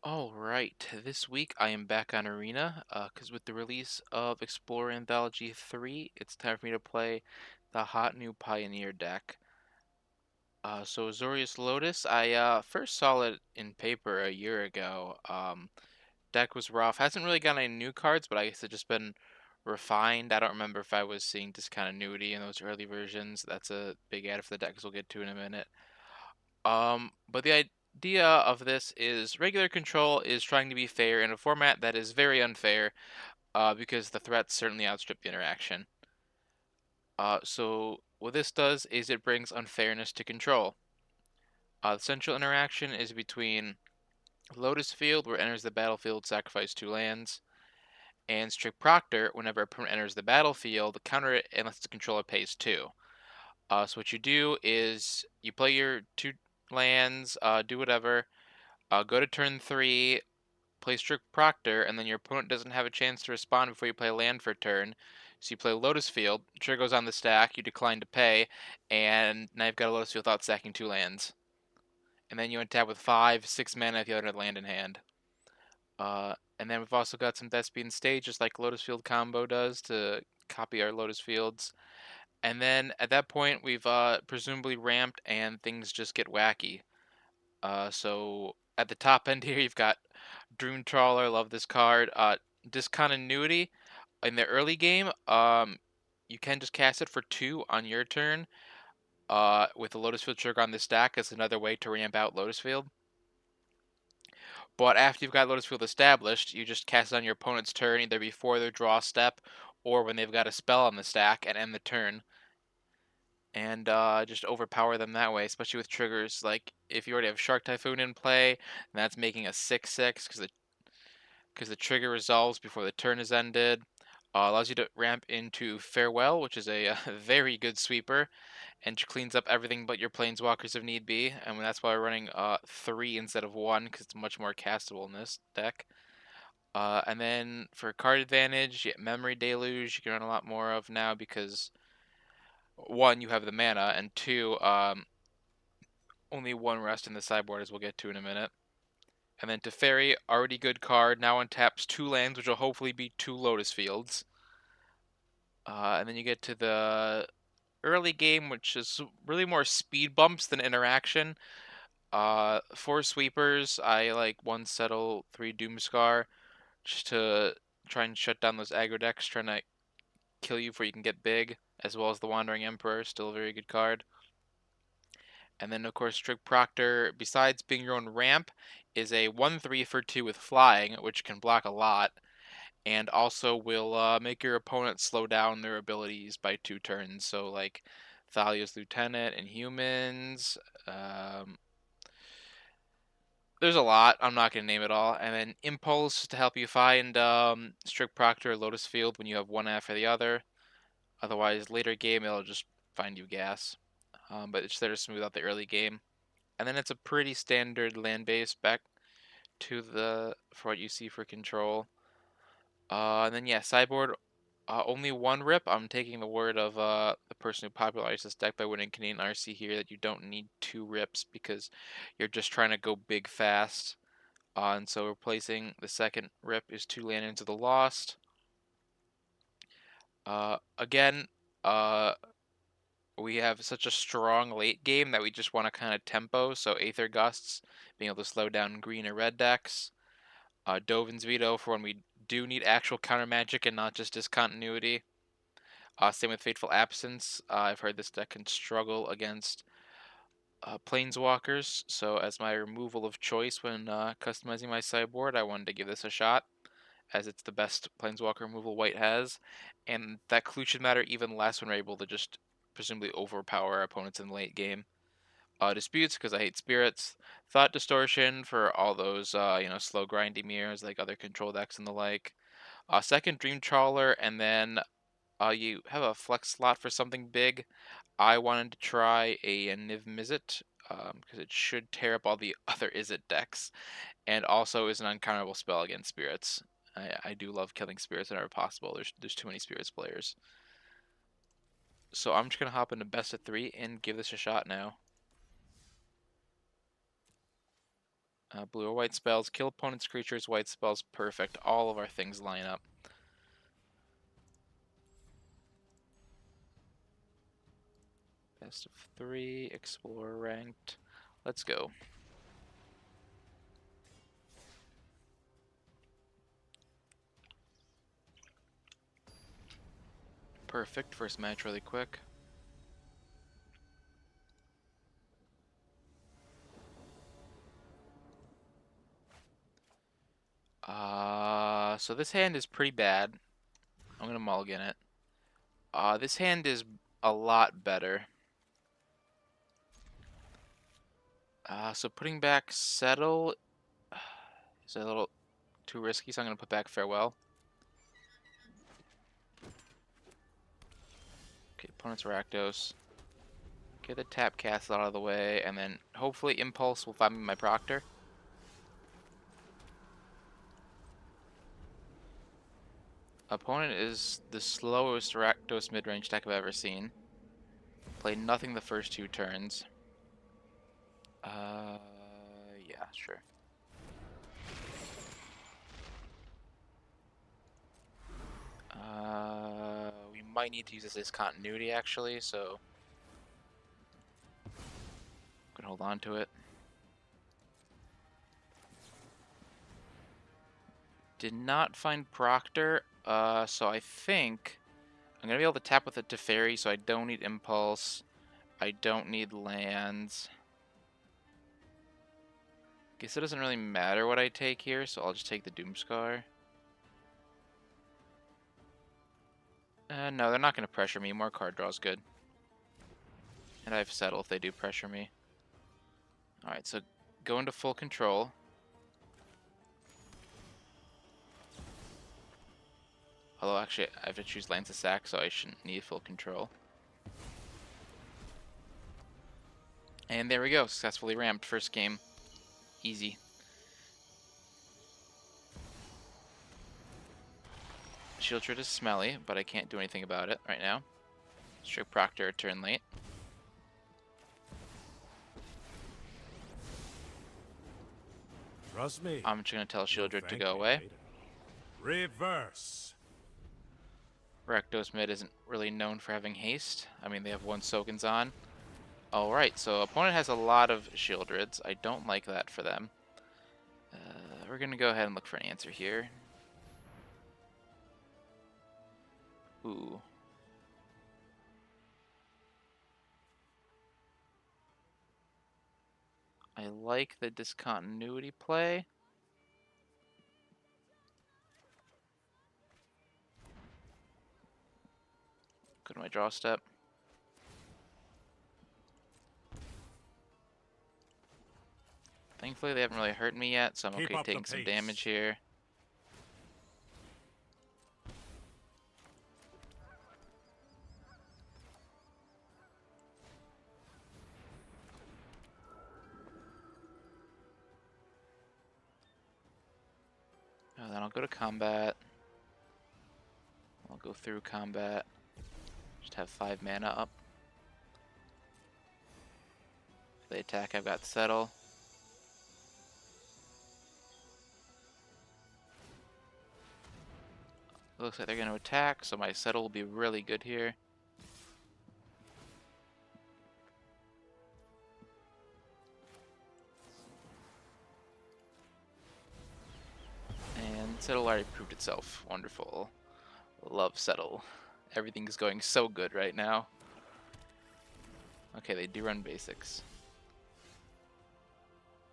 Alright, this week I am back on Arena, because with the release of Explorer Anthology 3, it's time for me to play the hot new Pioneer deck. So Azorius Lotus, I first saw it in paper a year ago. Deck was rough. Hasn't really got any new cards, but I guess it's just been refined. I don't remember if I was seeing discontinuity in those early versions. That's a big add for the deck, 'cause we'll get to in a minute. But the idea of this is regular control is trying to be fair in a format that is very unfair, because the threats certainly outstrip the interaction. So what this does is it brings unfairness to control. The central interaction is between Lotus Field, where it enters the battlefield, sacrifice 2 lands, and Strict Proctor, whenever a opponent enters the battlefield, counter it unless the controller pays 2. So what you do is you play your 2 lands, do whatever, go to turn 3, play Strict Proctor, and then your opponent doesn't have a chance to respond before you play land for a turn. So you play Lotus Field, trigger goes on the stack, you decline to pay, and now you've got a Lotus Field without sacking 2 lands. And then you untap with 5, 6 mana if you have another land in hand. And then we've also got some Thespian Stage, just like Lotus Field combo does, to copy our Lotus Fields. And then at that point, we've presumably ramped, and things just get wacky. So at the top end here, you've got Dream Trawler. Love this card. Discontinuity in the early game. You can just cast it for 2 on your turn. With the Lotus Field trigger on the stack as another way to ramp out Lotus Field. But after you've got Lotus Field established, you just cast it on your opponent's turn, either before their draw step or when they've got a spell on the stack, and end the turn. And just overpower them that way, especially with triggers. Like, if you already have Shark Typhoon in play, that's making a 6/6, because the trigger resolves before the turn is ended. Allows you to ramp into Farewell, which is a very good sweeper, and cleans up everything but your Planeswalkers if need be. And that's why we're running 3 instead of 1, because it's much more castable in this deck. And then for card advantage, you get Memory Deluge, you can run a lot more of now because, 1, you have the mana, and 2, only 1 rest in the sideboard, as we'll get to in a minute. And then Teferi, already good card, now untaps 2 lands, which will hopefully be 2 Lotus Fields. And then you get to the early game, which is really more speed bumps than interaction. 4 sweepers, I like 1 Settle, 3 Doomscar, just to try and shut down those aggro decks, trying to kill you before you can get big, as well as the Wandering Emperor, still a very good card. And then, of course, Strict Proctor, besides being your own ramp, is a 1/3 for 2 with flying, which can block a lot, and also will make your opponent slow down their abilities by 2 turns. So, like Thalia's Lieutenant and Humans. There's a lot. I'm not going to name it all. And then Impulse to help you find Strict Proctor or Lotus Field when you have one after the other. Otherwise, later game, it'll just find you gas. But it's there to smooth out the early game. And then it's a pretty standard land base back to for what you see for control. And then yeah, sideboard, only 1 rip. I'm taking the word of the person who popularized this deck by winning Canadian RC here, that you don't need 2 rips because you're just trying to go big fast. And so replacing the second rip is 2 land into the Lost. Again, we have such a strong late game that we just want to kind of tempo, so Aether Gusts, being able to slow down green or red decks. Dovin's Veto for when we do need actual counter magic and not just discontinuity. Same with Fateful Absence. I've heard this deck can struggle against Planeswalkers, so as my removal of choice when customizing my sideboard, I wanted to give this a shot, as it's the best Planeswalker removal white has, and that clue should matter even less when we're able to just presumably overpower our opponents in the late game. Disputes, because I hate spirits. Thought Distortion for all those slow grindy mirrors like other control decks and the like. Second, Dream Trawler, and then you have a flex slot for something big. I wanted to try a Niv Mizzet, because it should tear up all the other Izzet decks, and also is an uncounterable spell against spirits. I do love killing spirits whenever possible. There's too many spirits players. So I'm just gonna hop into best of 3 and give this a shot now. Blue or white spells, kill opponent's creatures, white spells, perfect. All of our things line up. Best of 3, Explorer ranked. Let's go. Perfect, first match really quick. So this hand is pretty bad. I'm gonna mulligan it. This hand is a lot better. So putting back Settle is a little too risky, so I'm gonna put back Farewell. Okay, opponent's Rakdos. Get the tap castle out of the way, and then hopefully Impulse will find me my Proctor. Opponent is the slowest Rakdos mid-range deck I've ever seen. Played nothing the first 2 turns. Yeah, sure. We might need to use this as continuity, actually, so I'm gonna hold on to it. Did not find Proctor, so I think I'm gonna be able to tap with a Teferi, so I don't need Impulse. I don't need lands. Guess it doesn't really matter what I take here, so I'll just take the Doomscar. No, they're not gonna pressure me. More card draw's good. And I have Settle if they do pressure me. Alright, so go into full control. Although, actually, I have to choose lands to sack, so I shouldn't need full control. And there we go. Successfully ramped. First game. Easy. Shield Shred is smelly, but I can't do anything about it right now. Strike Proctor a turn late. Trust me. I'm just going to tell Shieldred to go away. Reverse. Rakdos mid isn't really known for having haste. I mean, they have 1 Soakins on. Alright, so opponent has a lot of Shieldreds. I don't like that for them. We're going to go ahead and look for an answer here. Ooh. I like the discontinuity play. Go to my draw step. Thankfully, they haven't really hurt me yet, so I'm okay taking some damage here. Then I'll go to combat. I'll go through combat. Just have 5 mana up. If they attack, I've got Settle. It looks like they're going to attack, so my Settle will be really good here. And Settle already proved itself. Wonderful. Love Settle. Everything's going so good right now. Okay, they do run basics.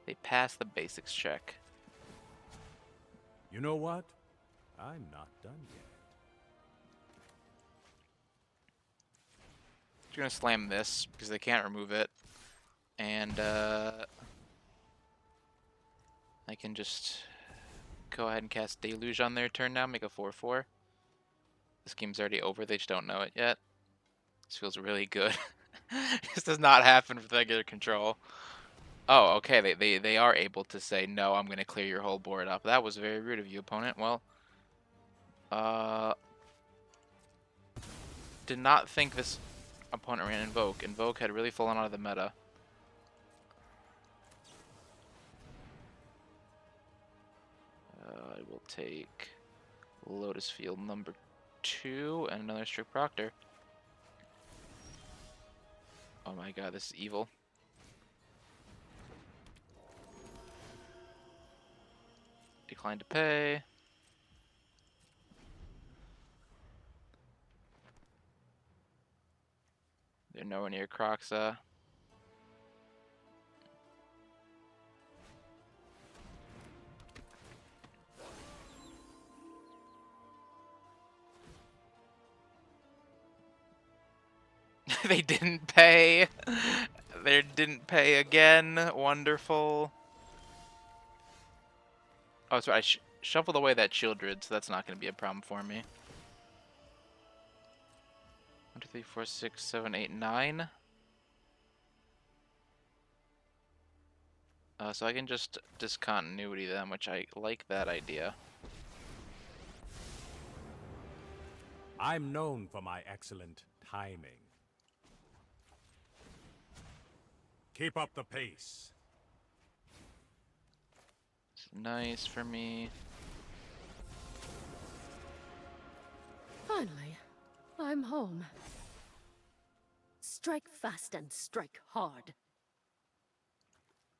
They pass the basics check. You know what? I'm not done yet. You're gonna slam this because they can't remove it, and I can just go ahead and cast Deluge on their turn now, make a 4/4. This game's already over, they just don't know it yet. This feels really good. This does not happen with regular control. Oh, okay, they are able to say, no, I'm going to clear your whole board up. That was very rude of you, opponent. Well, did not think this opponent ran Invoke. Invoke had really fallen out of the meta. take Lotus Field number 2 and another Strict Proctor. Oh my god, this is evil. Decline to pay. They're nowhere near Croxa. They didn't pay. They didn't pay again. Wonderful. Oh, sorry. I shuffled away that Childred, so that's not going to be a problem for me. 1, 2, 3, 4, 6, 7, 8, 9. So I can just discontinuity them, which I like that idea. I'm known for my excellent timing. Keep up the pace. It's nice for me. Finally, I'm home. Strike fast and strike hard.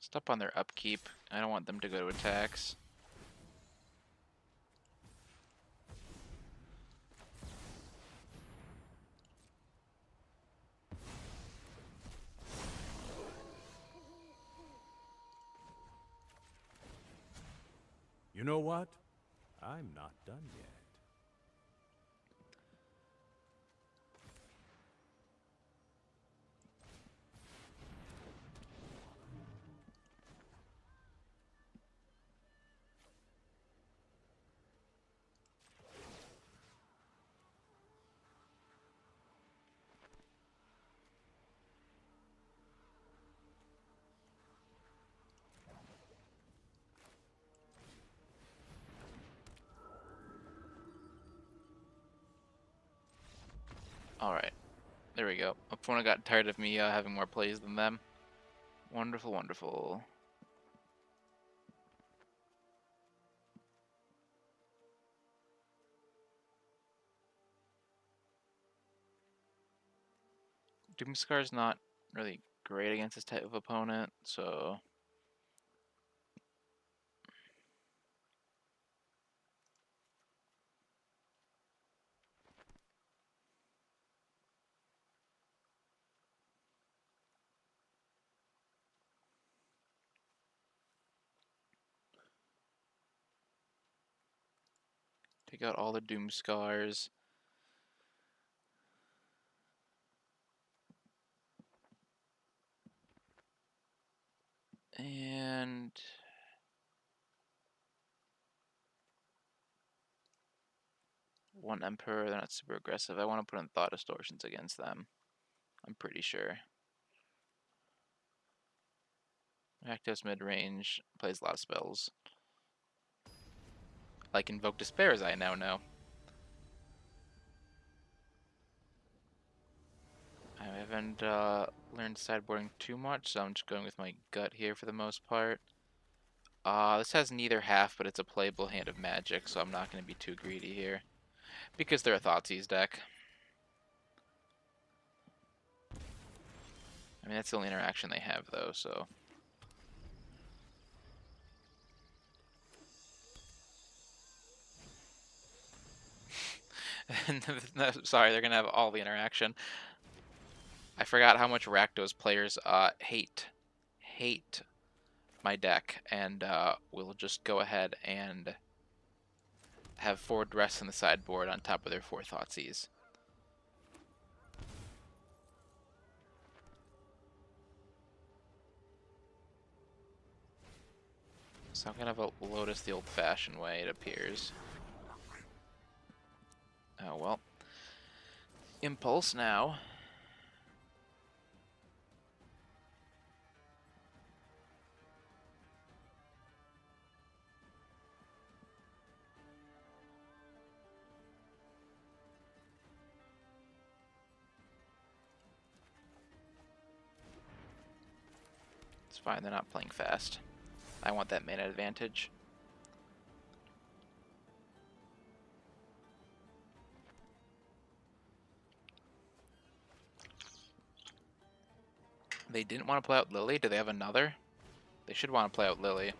Stop on their upkeep. I don't want them to go to attacks. You know what? I'm not done yet. Alright. There we go. Opponent got tired of me having more plays than them. Wonderful, wonderful. Doomscar's not really great against this type of opponent, so... Take out all the Doomscars. And... one Emperor, they're not super aggressive. I want to put in Thought Distortions against them. I'm pretty sure. Rakdos mid-range, plays a lot of spells. Like Invoke Despair, as I now know. I haven't learned sideboarding too much, so I'm just going with my gut here for the most part. This has neither half, but it's a playable hand of magic, so I'm not going to be too greedy here. Because they're a Thoughtseize deck. I mean, that's the only interaction they have, though, so... No, sorry, they're going to have all the interaction. I forgot how much Rakdos players hate my deck, and we'll just go ahead and have 4 Dress in the sideboard on top of their 4 Thoughtseize. So I'm gonna have a Lotus the old-fashioned way, it appears. Oh well. Impulse now. It's fine, they're not playing fast. I want that mana advantage. They didn't want to play out Lily. Do they have another? They should want to play out Lily.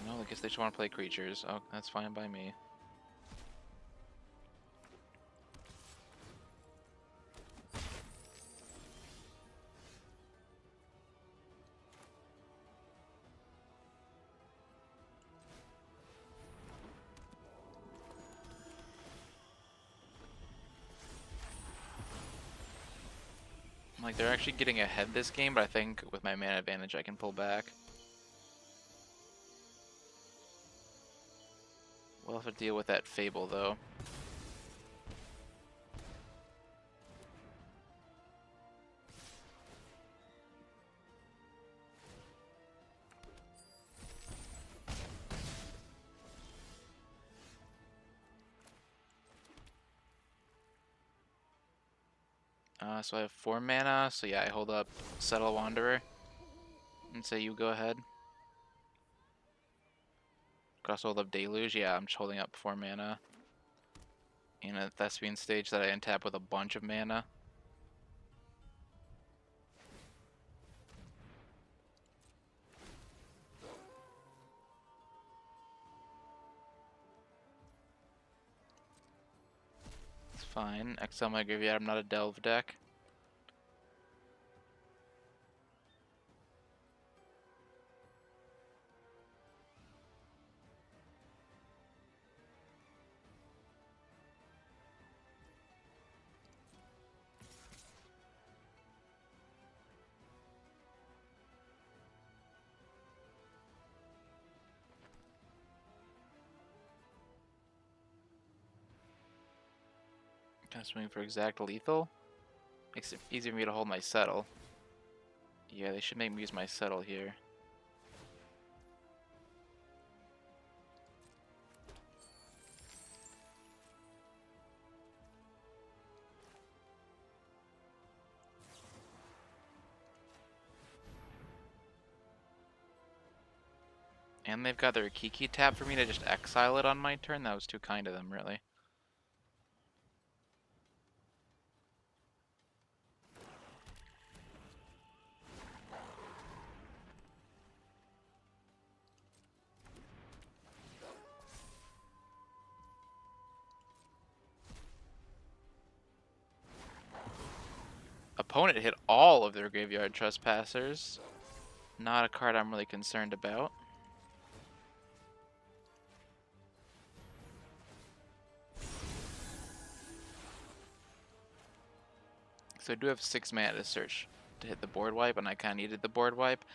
No, I guess they just want to play creatures. Oh, that's fine by me. Like, they're actually getting ahead this game, but I think with my mana advantage I can pull back. We'll have to deal with that Fable, though. So I have 4 mana, so yeah, I hold up Settle Wanderer and say you go ahead. Could also hold up Deluge, yeah, I'm just holding up 4 mana. In a Thespian stage that I untap with a bunch of mana. It's fine. Exile my graveyard, I'm not a Delve deck. Kind of swing for exact lethal. Makes it easier for me to hold my Settle. Yeah, they should make me use my Settle here. And they've got their Kiki tap for me to just exile it on my turn. That was too kind of them, really. Opponent hit all of their Graveyard Trespassers. Not a card I'm really concerned about. So I do have 6 mana to search to hit the board wipe, and I kind of needed the board wipe,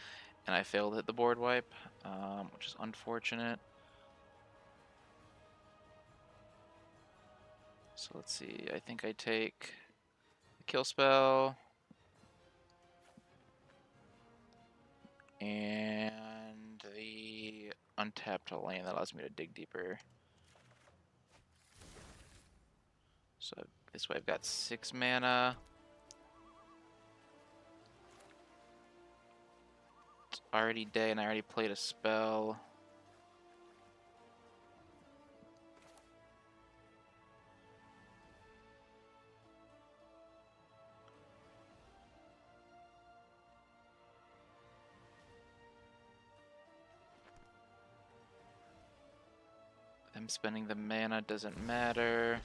and I failed to hit the board wipe, which is unfortunate. So let's see, I think I take the kill spell, and the untapped land that allows me to dig deeper. So this way I've got 6 mana. It's already day and I already played a spell. Them spending the mana doesn't matter.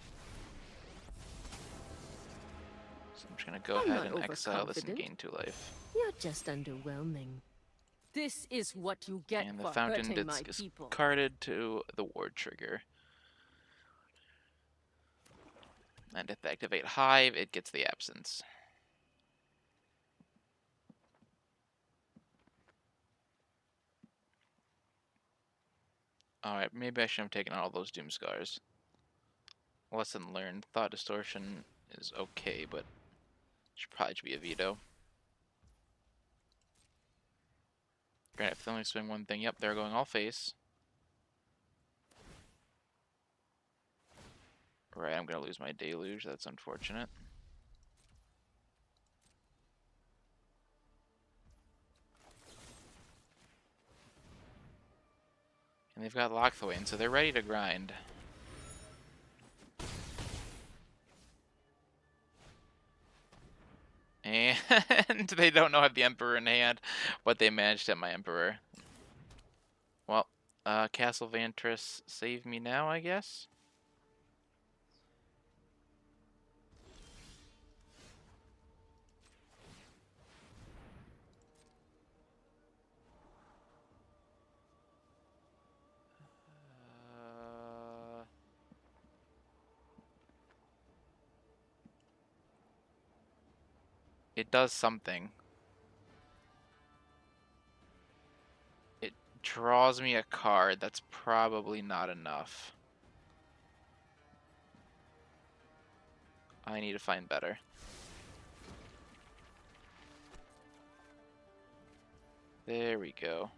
So I'm just gonna go I'm ahead not and exile this and overconfident. gain 2 life. You're just underwhelming. This is what you get And the for fountain hurting my is people. discarded to the ward trigger. And if they activate Hive, it gets the absence. Alright, maybe I shouldn't have taken all those Doom Scars. Lesson learned. Thought Distortion is okay, but should probably be a veto. Granted, if they only swing one thing, yep, they're going all face. Right, I'm gonna lose my Deluge, that's unfortunate. And they've got Lockthwain, so they're ready to grind. And They don't know I have the Emperor in hand, but they managed to hit my Emperor. Well, Castle Vantris, save me now, I guess? It does something. It draws me a card. That's probably not enough. I need to find better. There we go.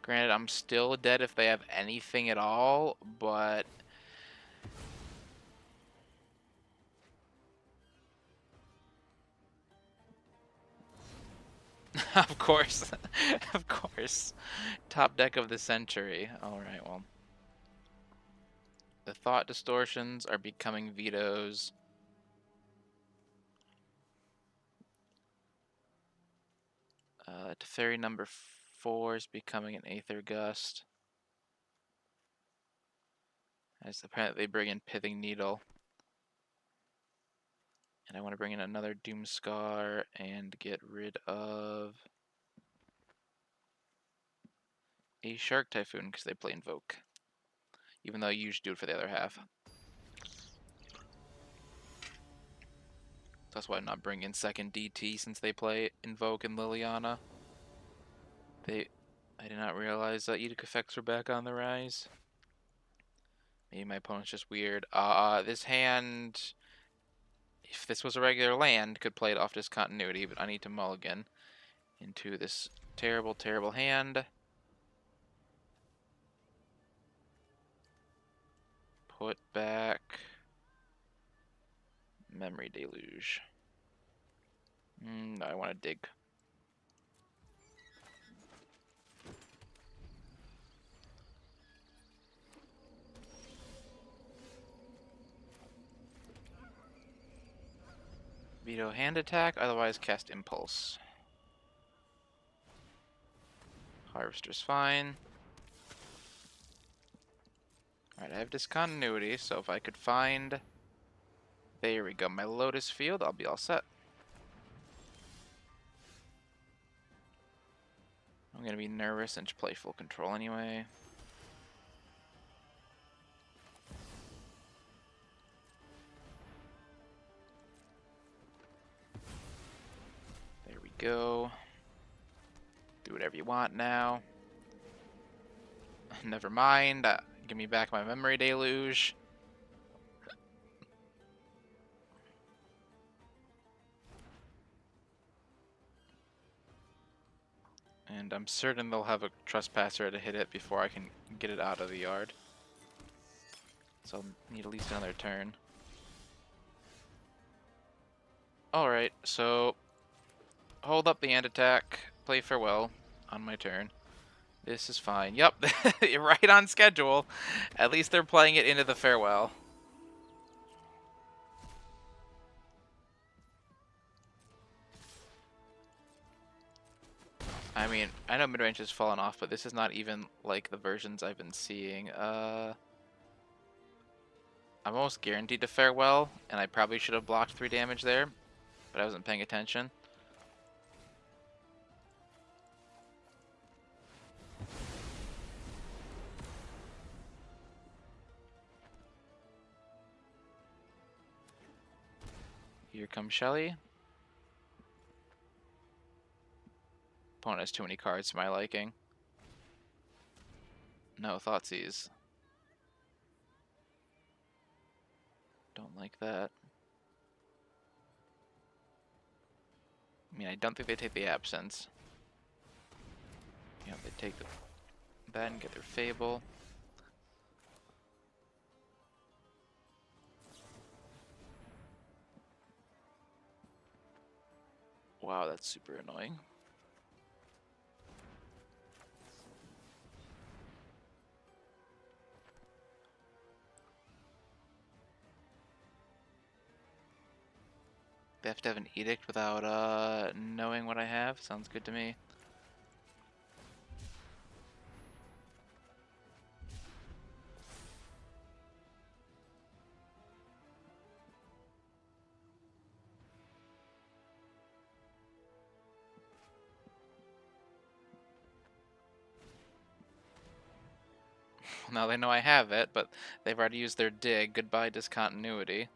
Granted, I'm still dead if they have anything at all, but... Of course. Of course. Top deck of the century. Alright, well. The thought distortions are becoming vetoes. Teferi number 4 is becoming an Aether Gust. As apparently they bring in Pithing Needle. And I want to bring in another Doomscar and get rid of a Shark Typhoon because they play Invoke. Even though you usually do it for the other half. That's why I'm not bringing second DT since they play Invoke and Liliana. I did not realize that Edict effects were back on the rise. Maybe my opponent's just weird. This hand, if this was a regular land, could play it off discontinuity, but I need to mulligan into this terrible, terrible hand. Put back Memory Deluge. No, I want to dig. Veto hand attack, otherwise cast Impulse. Harvester's fine. Alright, I have discontinuity, so if I could find... There we go, my Lotus field, I'll be all set. I'm gonna be nervous and play full control anyway. There we go. Do whatever you want now. Never mind. Give me back my Memory Deluge. And I'm certain they'll have a Trespasser to hit it before I can get it out of the yard. So I'll need at least another turn. Alright, so hold up the hand attack, play farewell on my turn. This is fine. Yep, right on schedule. At least they're playing it into the farewell. I mean, I know midrange has fallen off, but this is not even like the versions I've been seeing. I'm almost guaranteed to farewell, and I probably should have blocked 3 damage there, but I wasn't paying attention. Here comes Shelly. Opponent has too many cards for my liking. No Thoughtseize. Don't like that. I mean, I don't think they take the Absence. Yeah, they take that and get their Fable. Wow, that's super annoying. they have to have an edict without knowing what I have. Sounds good to me. Now they know I have it, but they've already used their dig. Goodbye discontinuity.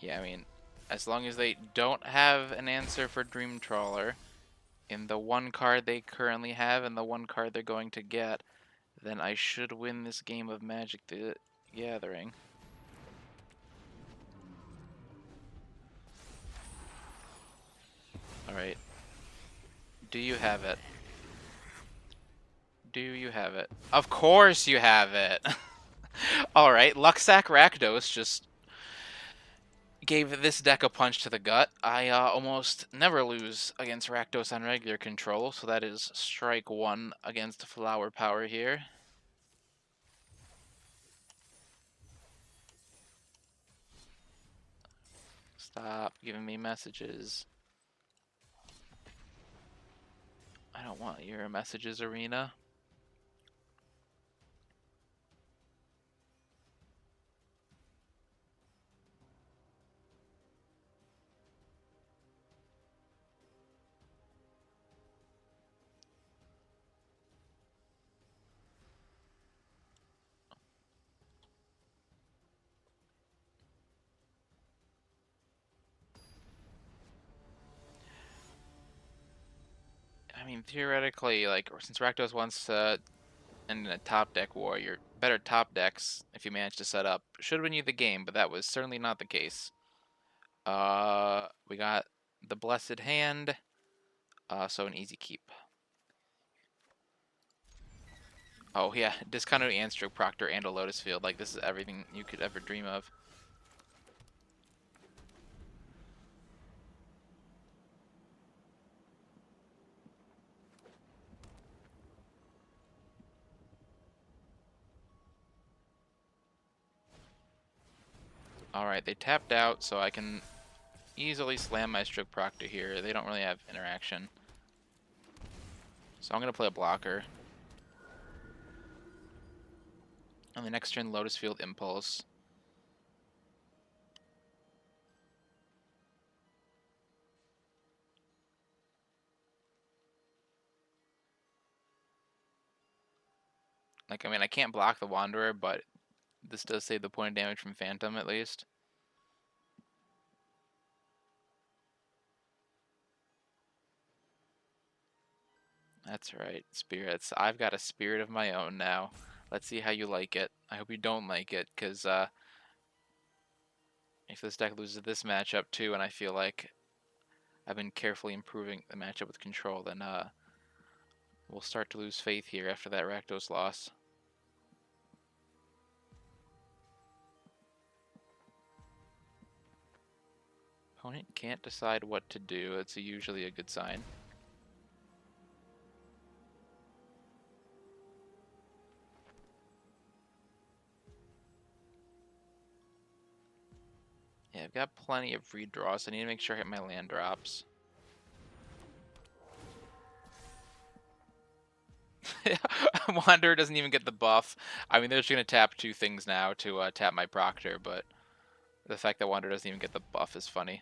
Yeah, I mean, as long as they don't have an answer for Dream Trawler in the one card they currently have and the one card they're going to get, then I should win this game of Magic the Gathering. Alright. Do you have it? Do you have it? Of course you have it! Alright, Luxac Rakdos just gave this deck a punch to the gut. I almost never lose against Rakdos on regular control, so that is strike one against Flower Power here. Stop giving me messages. I don't want your messages, Arena. I mean, theoretically, like, since Rakdos wants to end in a top deck war, your better top decks, if you manage to set up, should win you the game, but that was certainly not the case. We got the Blessed Hand, so an easy keep. Oh yeah, Discontinuity and Stroke Proctor and a Lotus Field, like, this is everything you could ever dream of. Alright, they tapped out, so I can easily slam my Stroke Proctor here. They don't really have interaction. So I'm going to play a blocker. On the next turn, Lotus Field Impulse. Like, I mean, I can't block the Wanderer, but this does save the point of damage from Phantom, at least. That's right, Spirits. I've got a spirit of my own now. Let's see how you like it. I hope you don't like it, because if this deck loses this matchup too, and I feel like I've been carefully improving the matchup with control, then we'll start to lose faith here after that Rakdos loss. Opponent can't decide what to do. It's usually a good sign. Yeah, I've got plenty of redraws. I need to make sure I hit my land drops. Wanderer doesn't even get the buff. I mean, they're just going to tap two things now to tap my Proctor, but the fact that Wanderer doesn't even get the buff is funny.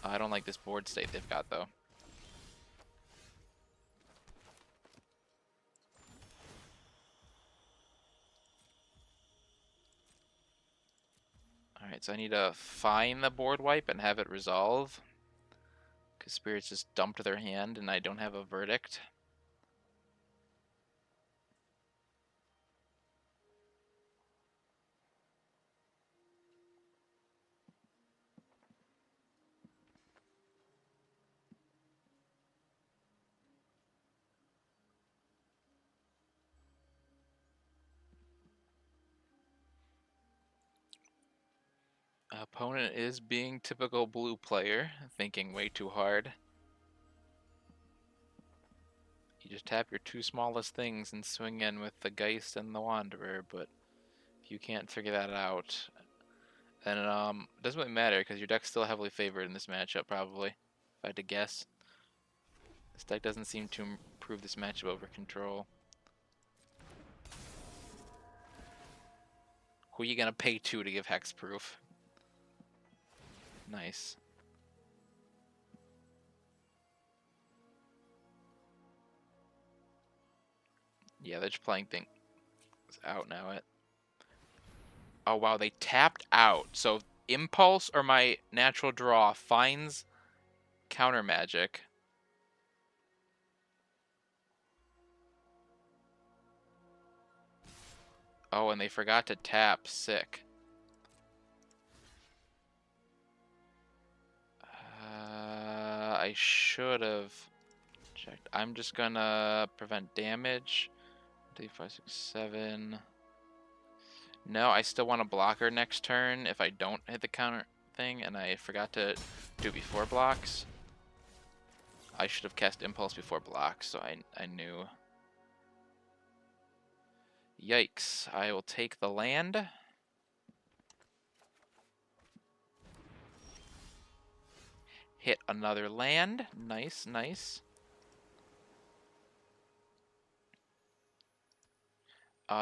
I don't like this board state they've got, though. Alright, so I need to find the board wipe and have it resolve. Because Spirits just dumped their hand and I don't have a verdict. Opponent is being typical blue player, thinking way too hard. You just tap your two smallest things and swing in with the Geist and the Wanderer, but if you can't figure that out, then it doesn't really matter because your deck's still heavily favored in this matchup, probably, if I had to guess. This deck doesn't seem to improve this matchup over control. Who are you gonna pay to give hexproof? Nice. Yeah, they're just playing things out now. Oh wow, they tapped out. So Impulse or my natural draw finds counter magic. Oh, and they forgot to tap. Sick. I should have checked. I'm just gonna prevent damage. 3, 5, 6, 7. No, I still want to block her next turn if I don't hit the counter thing, and I forgot to do it before blocks. I should have cast Impulse before blocks, so I knew. Yikes. I will take the land. Hit another land. Nice, nice.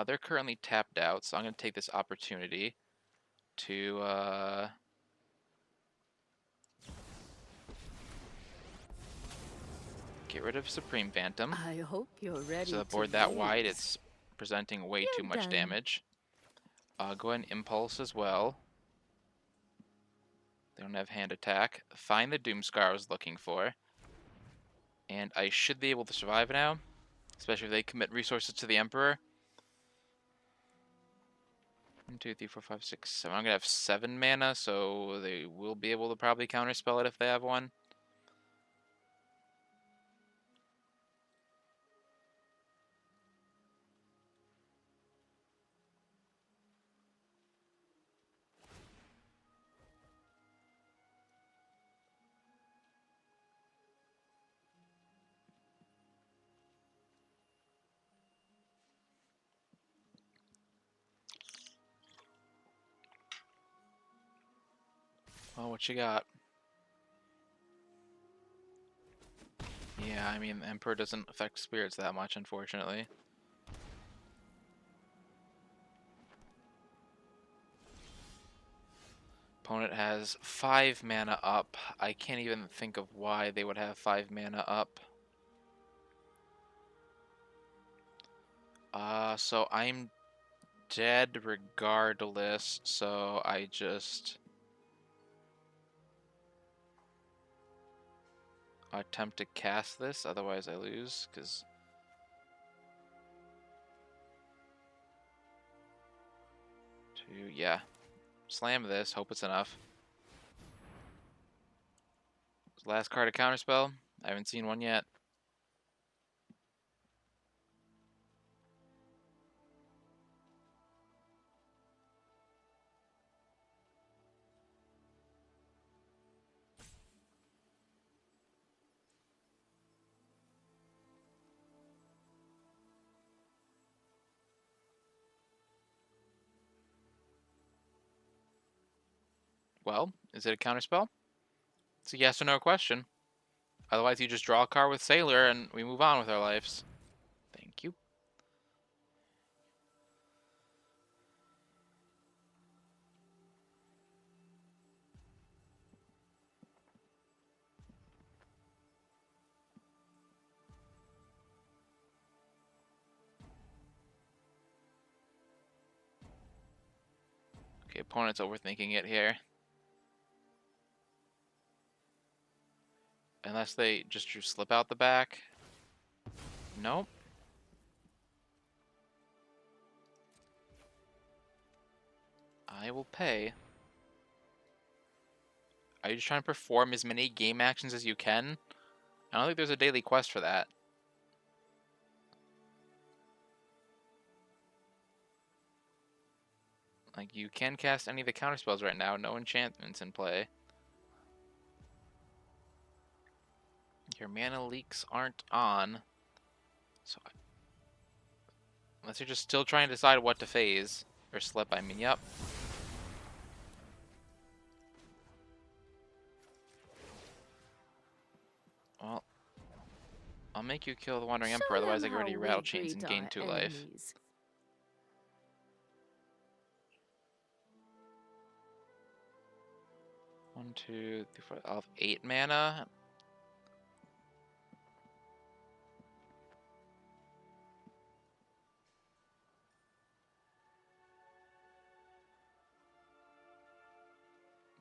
They're currently tapped out, so I'm going to take this opportunity to get rid of Supreme Phantom. I hope you're ready So the to board that wide, raise. it's presenting way too You're much done. damage. Go ahead and Impulse as well. They don't have hand attack. Find the Doomscar I was looking for. And I should be able to survive now, especially if they commit resources to the Emperor. 1, 2, 3, 4, 5, 6, 7. I'm going to have 7 mana, so they will be able to probably counterspell it if they have one. Well, what you got? Yeah, I mean, Emperor doesn't affect spirits that much, unfortunately. Opponent has 5 mana up. I can't even think of why they would have 5 mana up. So I'm dead regardless, so I just attempt to cast this, otherwise I lose, because yeah. Slam this, hope it's enough. Last card of counterspell. I haven't seen one yet. Well, is it a counterspell? It's a yes or no question. Otherwise, you just draw a card with Sailor and we move on with our lives. Thank you. Okay, opponent's overthinking it here. Unless they just drew slip out the back. Nope. I will pay. Are you just trying to perform as many game actions as you can? I don't think there's a daily quest for that. Like, you can cast any of the counter spells right now. No enchantments in play. Your mana leaks aren't on. So, unless you're just still trying to decide what to phase. Or slip, I mean, yep. Well, I'll make you kill the Wandering Emperor, Show otherwise them I get rid of how your we Rattle Chains and greet gain our 2 life. enemies. One, two, three, four. I'll have 8 mana.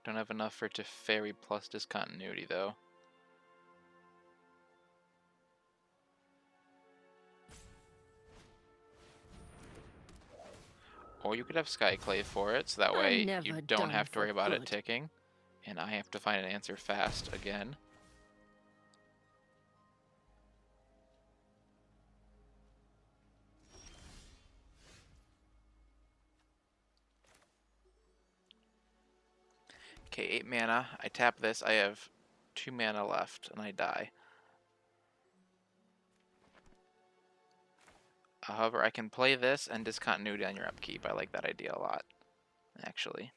Don't have enough for Teferi plus Discontinuity, though. Or you could have Skyclave for it, so that I'm way you never don't done have to for worry about it good. ticking. And I have to find an answer fast again. Okay, 8 mana. I tap this. I have 2 mana left, and I die. However, I can play this and Discontinuity on your upkeep. I like that idea a lot, actually.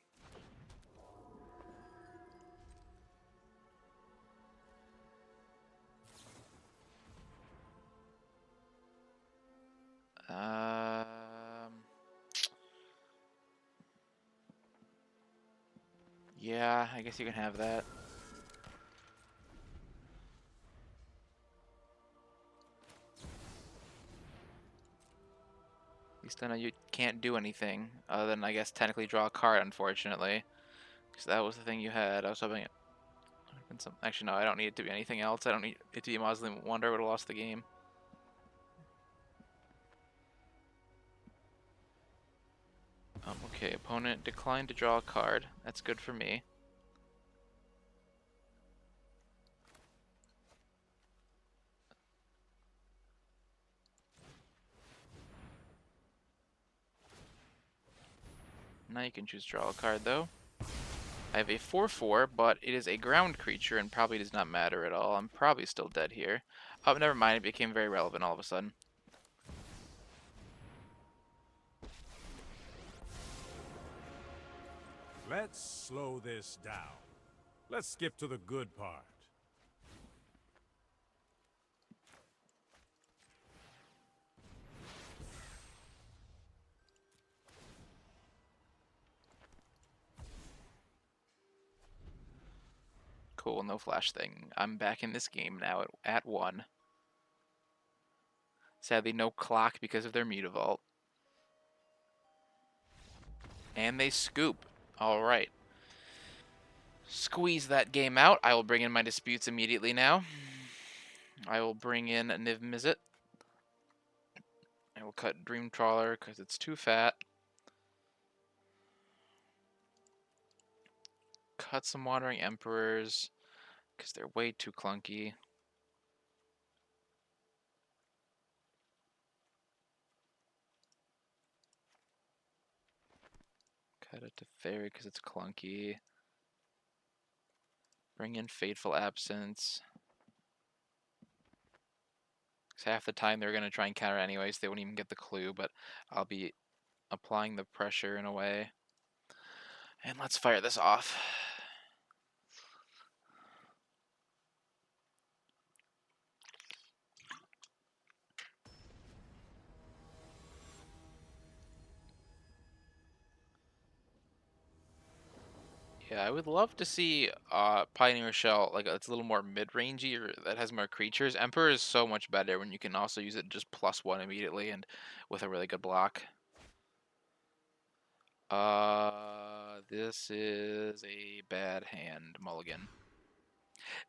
Yeah, I guess you can have that. At least I know you can't do anything other than, I guess, technically draw a card, unfortunately. Because that was the thing you had. I was hoping it would have been some. Actually, no, I don't need it to be anything else. I don't need it to be Mausoleum Wonder. I would have lost the game. Okay, opponent declined to draw a card. That's good for me. Now you can choose draw a card, though. I have a 4/4, but it is a ground creature and probably does not matter at all. I'm probably still dead here. Oh, never mind. It became very relevant all of a sudden. Let's slow this down. Let's skip to the good part. Cool, no flash thing. I'm back in this game now at 1. Sadly, no clock because of their Mutavault. And they scoop. Alright. Squeeze that game out. I will bring in my disputes immediately now. I will bring in Niv Mizzet. I will cut Dream Trawler because it's too fat. Cut some Wandering Emperors because they're way too clunky. Cut it to Teferi because it's clunky. Bring in Fateful Absence. Because half the time they're going to try and counter anyways. They won't even get the clue, but I'll be applying the pressure in a way. And let's fire this off. Yeah, I would love to see Pioneer Shell, like it's a little more mid-rangey or that has more creatures. Emperor is so much better when you can also use it just +1 immediately and with a really good block. This is a bad hand, Mulligan.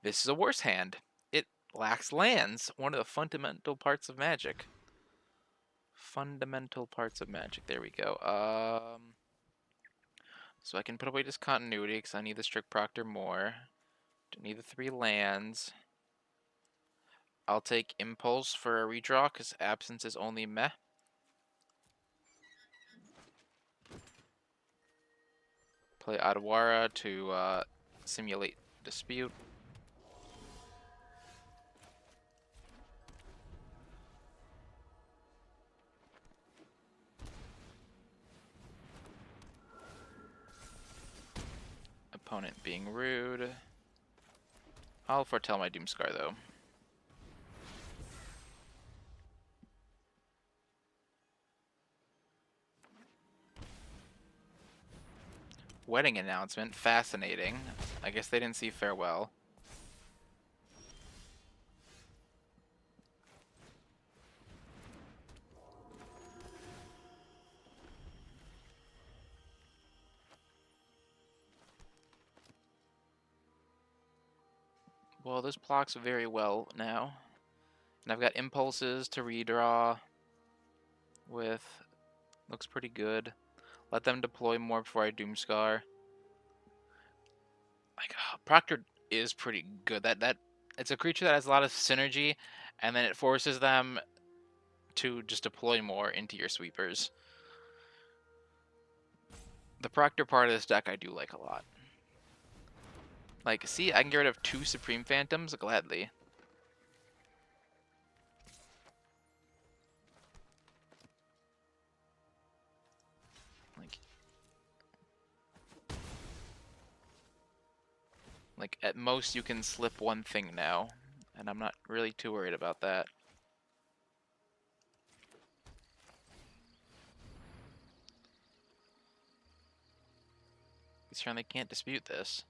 This is a worse hand. It lacks lands, one of the fundamental parts of Magic. Fundamental parts of Magic. There we go. So I can put away Discontinuity because I need the Strict Proctor more. Don't need the 3 lands. I'll take Impulse for a redraw because Absence is only meh. Play Adawara to simulate dispute. Opponent being rude. I'll foretell my Doomscar though. Wedding announcement, fascinating. I guess they didn't see farewell. Well, this blocks very well now. And I've got impulses to redraw with. Looks pretty good. Let them deploy more before I Doomscar. Like, Proctor is pretty good. That it's a creature that has a lot of synergy, and then it forces them to just deploy more into your sweepers. The Proctor part of this deck I do like a lot. Like, see, I can get rid of 2 Supreme Phantoms gladly. Like, at most you can slip 1 thing now, and I'm not really too worried about that. This turn they can't dispute this.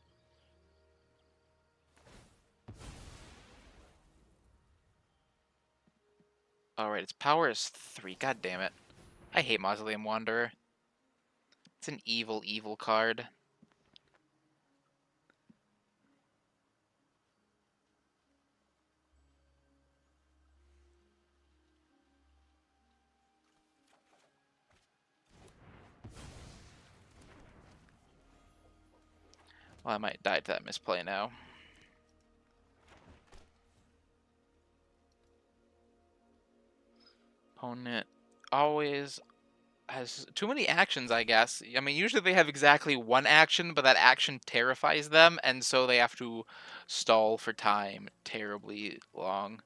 Alright, its power is 3. God damn it. I hate Mausoleum Wanderer. It's an evil, evil card. Well, I might die to that misplay now. Opponent always has too many actions, I guess. I mean, usually they have exactly 1 action, but that action terrifies them, and so they have to stall for time terribly long.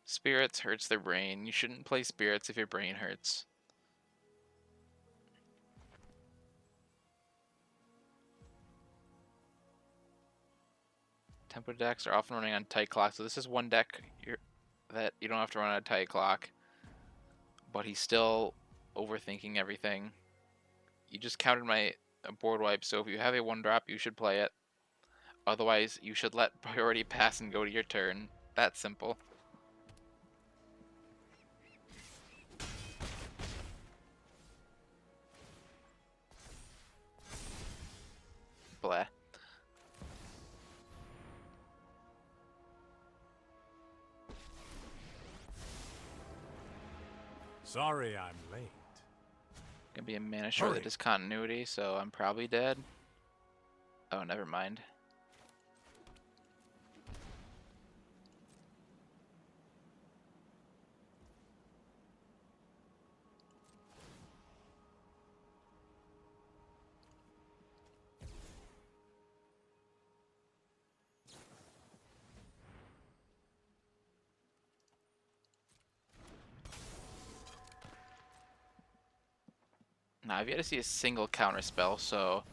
Spirits hurts their brain. You shouldn't play spirits if your brain hurts. Tempo decks are often running on tight clock, so this is one deck that you don't have to run on a tight clock. But he's still overthinking everything. You just countered my board wipe, so if you have a 1-drop, you should play it. Otherwise, you should let priority pass and go to your turn. That's simple. Blah. Sorry I'm late. Gonna be a mana short of the discontinuity, so I'm probably dead. Oh, never mind. Now, I've yet to see a single counter spell, so...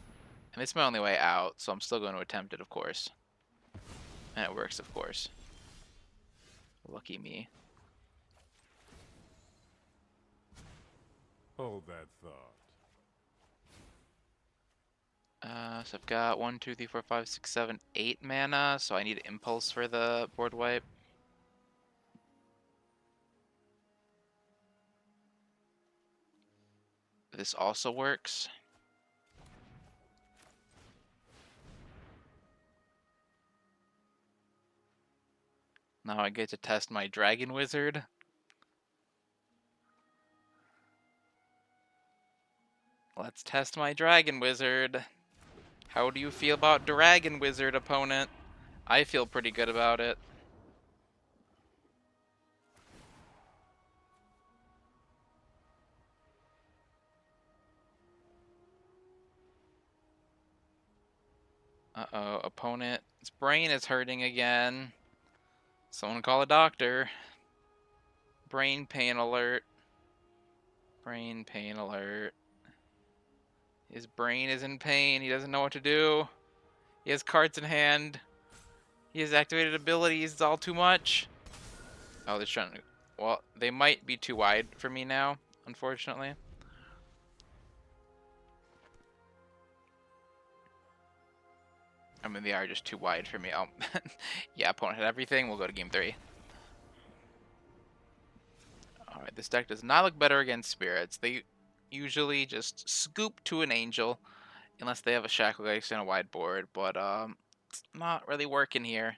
And it's my only way out, so I'm still going to attempt it, of course. And it works, of course. Lucky me. Hold that thought. So I've got 1, 2, 3, 4, 5, 6, 7, 8 mana, so I need Impulse for the board wipe. This also works. Now I get to test my Dragon Wizard. Let's test my Dragon Wizard. How do you feel about Dragon Wizard, opponent? I feel pretty good about it. Uh-oh, opponent's brain is hurting again. Someone call a doctor. Brain pain alert. Brain pain alert. His brain is in pain. He doesn't know what to do. He has cards in hand. He has activated abilities. It's all too much. Oh, they're trying to... Well, they might be too wide for me now, unfortunately. I mean, they are just too wide for me. Oh, yeah, opponent had everything. We'll go to game 3. Alright, this deck does not look better against spirits. They usually just scoop to an angel, unless they have a Shacklegeist and a wide board, but it's not really working here.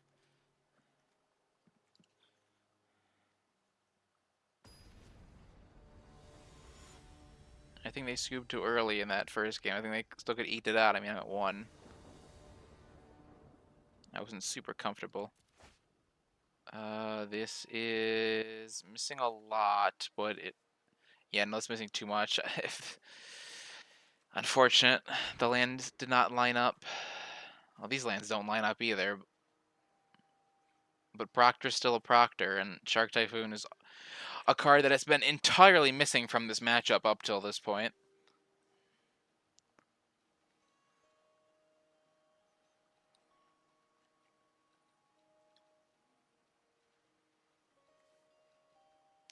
I think they scooped too early in that first game. I think they still could eat it out. I mean, I'm at 1. I wasn't super comfortable. This is missing a lot, but it... Yeah, no, it's missing too much. Unfortunate. The lands did not line up. Well, these lands don't line up either. But Proctor's still a Proctor, and Shark Typhoon is a card that has been entirely missing from this matchup up till this point.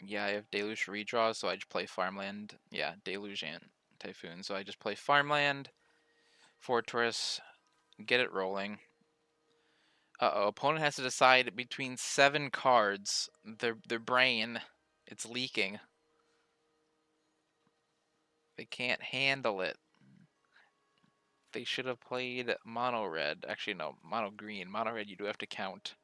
Yeah, I have Deluge redraws, so I just play Farmland. Yeah, Deluge and Typhoon. So I just play Farmland, Fortress, get it rolling. Uh-oh, opponent has to decide between 7 cards. Their brain, it's leaking. They can't handle it. They should have played mono red. Actually, no, mono green. Mono red, you do have to count.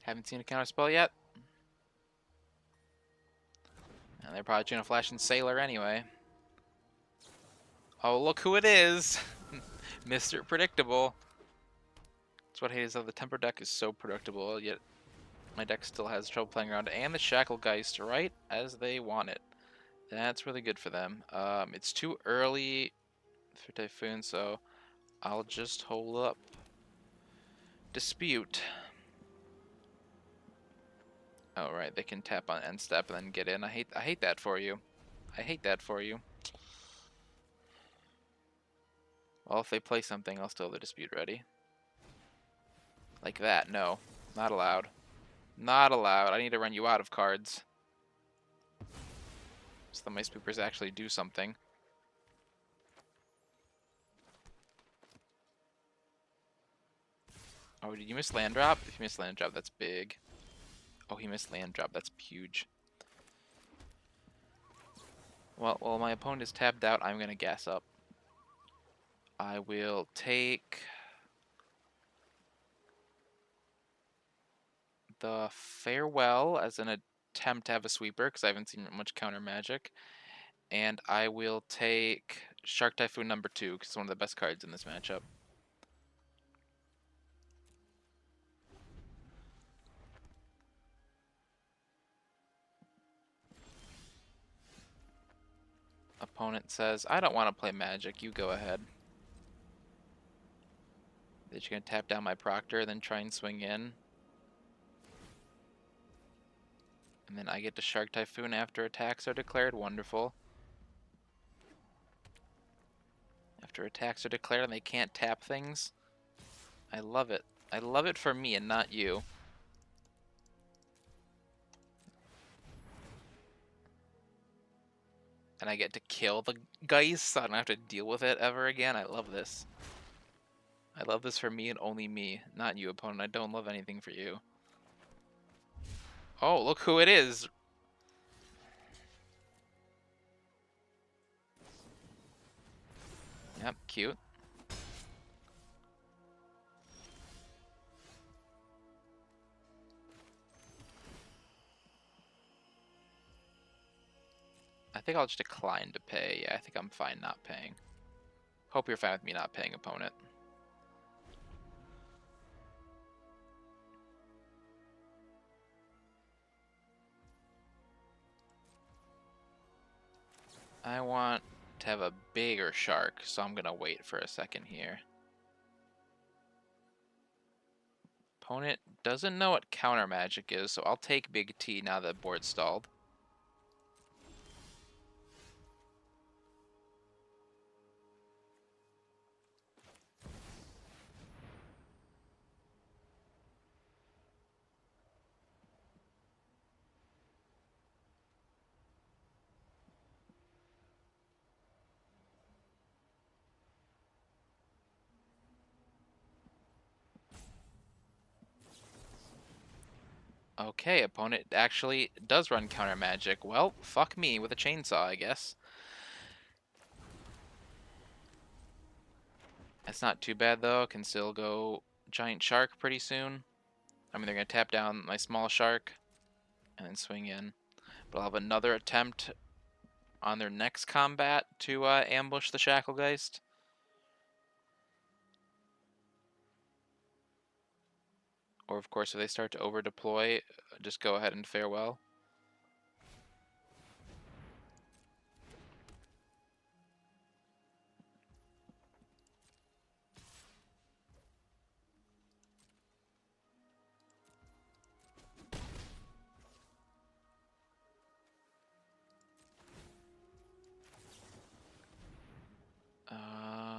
Haven't seen a counter spell yet. And they're probably gonna flash in Sailor anyway. Oh, look who it is! Mr. Predictable. That's what I hate is that the Temper deck is so predictable, yet my deck still has trouble playing around. And the Shacklegeist right as they want it. That's really good for them. It's too early for Typhoon, so I'll just hold up. Dispute. Oh, right, they can tap on end step and then get in. I hate that for you. I hate that for you. Well, if they play something, I'll still have the dispute ready. Like that, no. Not allowed. Not allowed. I need to run you out of cards. So the Mice Poopers actually do something. Oh, did you miss land drop? If you missed land drop, that's big. Oh, he missed land drop. That's huge. Well, while my opponent is tapped out, I'm going to gas up. I will take the Farewell as an attempt to have a sweeper, because I haven't seen much counter magic. And I will take Shark Typhoon number 2, because it's one of the best cards in this matchup. Opponent says, I don't want to play magic, you go ahead. They're just going to tap down my Proctor, then try and swing in. And then I get to Shark Typhoon after attacks are declared. Wonderful. After attacks are declared and they can't tap things. I love it. I love it for me and not you. And I get to kill the Geist, so I don't have to deal with it ever again. I love this. I love this for me and only me, not you, opponent. I don't love anything for you. Oh, look who it is! Yep, cute. I think I'll just decline to pay. Yeah, I think I'm fine not paying. Hope you're fine with me not paying, opponent. I want to have a bigger shark, so I'm going to wait for a second here. Opponent doesn't know what counter magic is, so I'll take Big T now that board's stalled. Okay, opponent actually does run counter magic. Well, fuck me with a chainsaw, I guess. That's not too bad, though. Can still go giant shark pretty soon. I mean, they're going to tap down my small shark and then swing in. But I'll have another attempt on their next combat to ambush the Shacklegeist. Or, of course, if they start to over-deploy, just go ahead and farewell.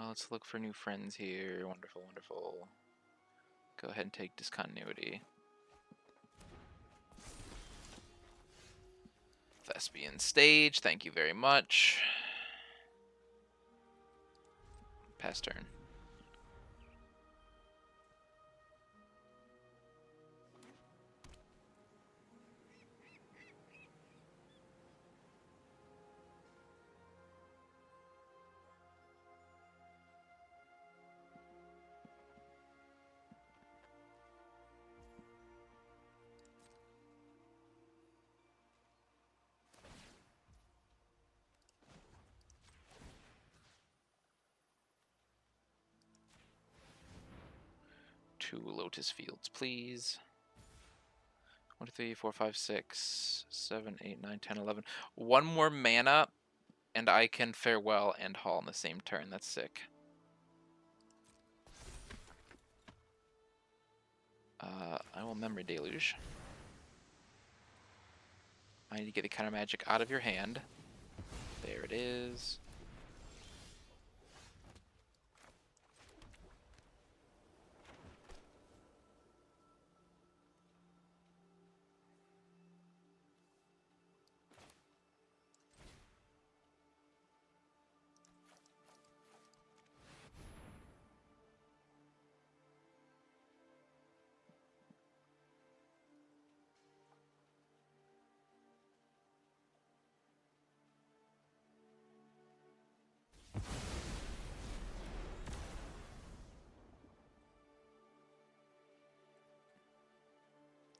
Let's look for new friends here. Wonderful, wonderful. Go ahead and take discontinuity. Thespian stage, thank you very much. Pass turn. Two Lotus fields, please. 1, 2, 3, 4, 5, 6, 7, 8, 9, 10, 11. One more mana, and I can farewell and haul in the same turn. That's sick. I will Memory Deluge. I need to get the counter magic out of your hand. There it is.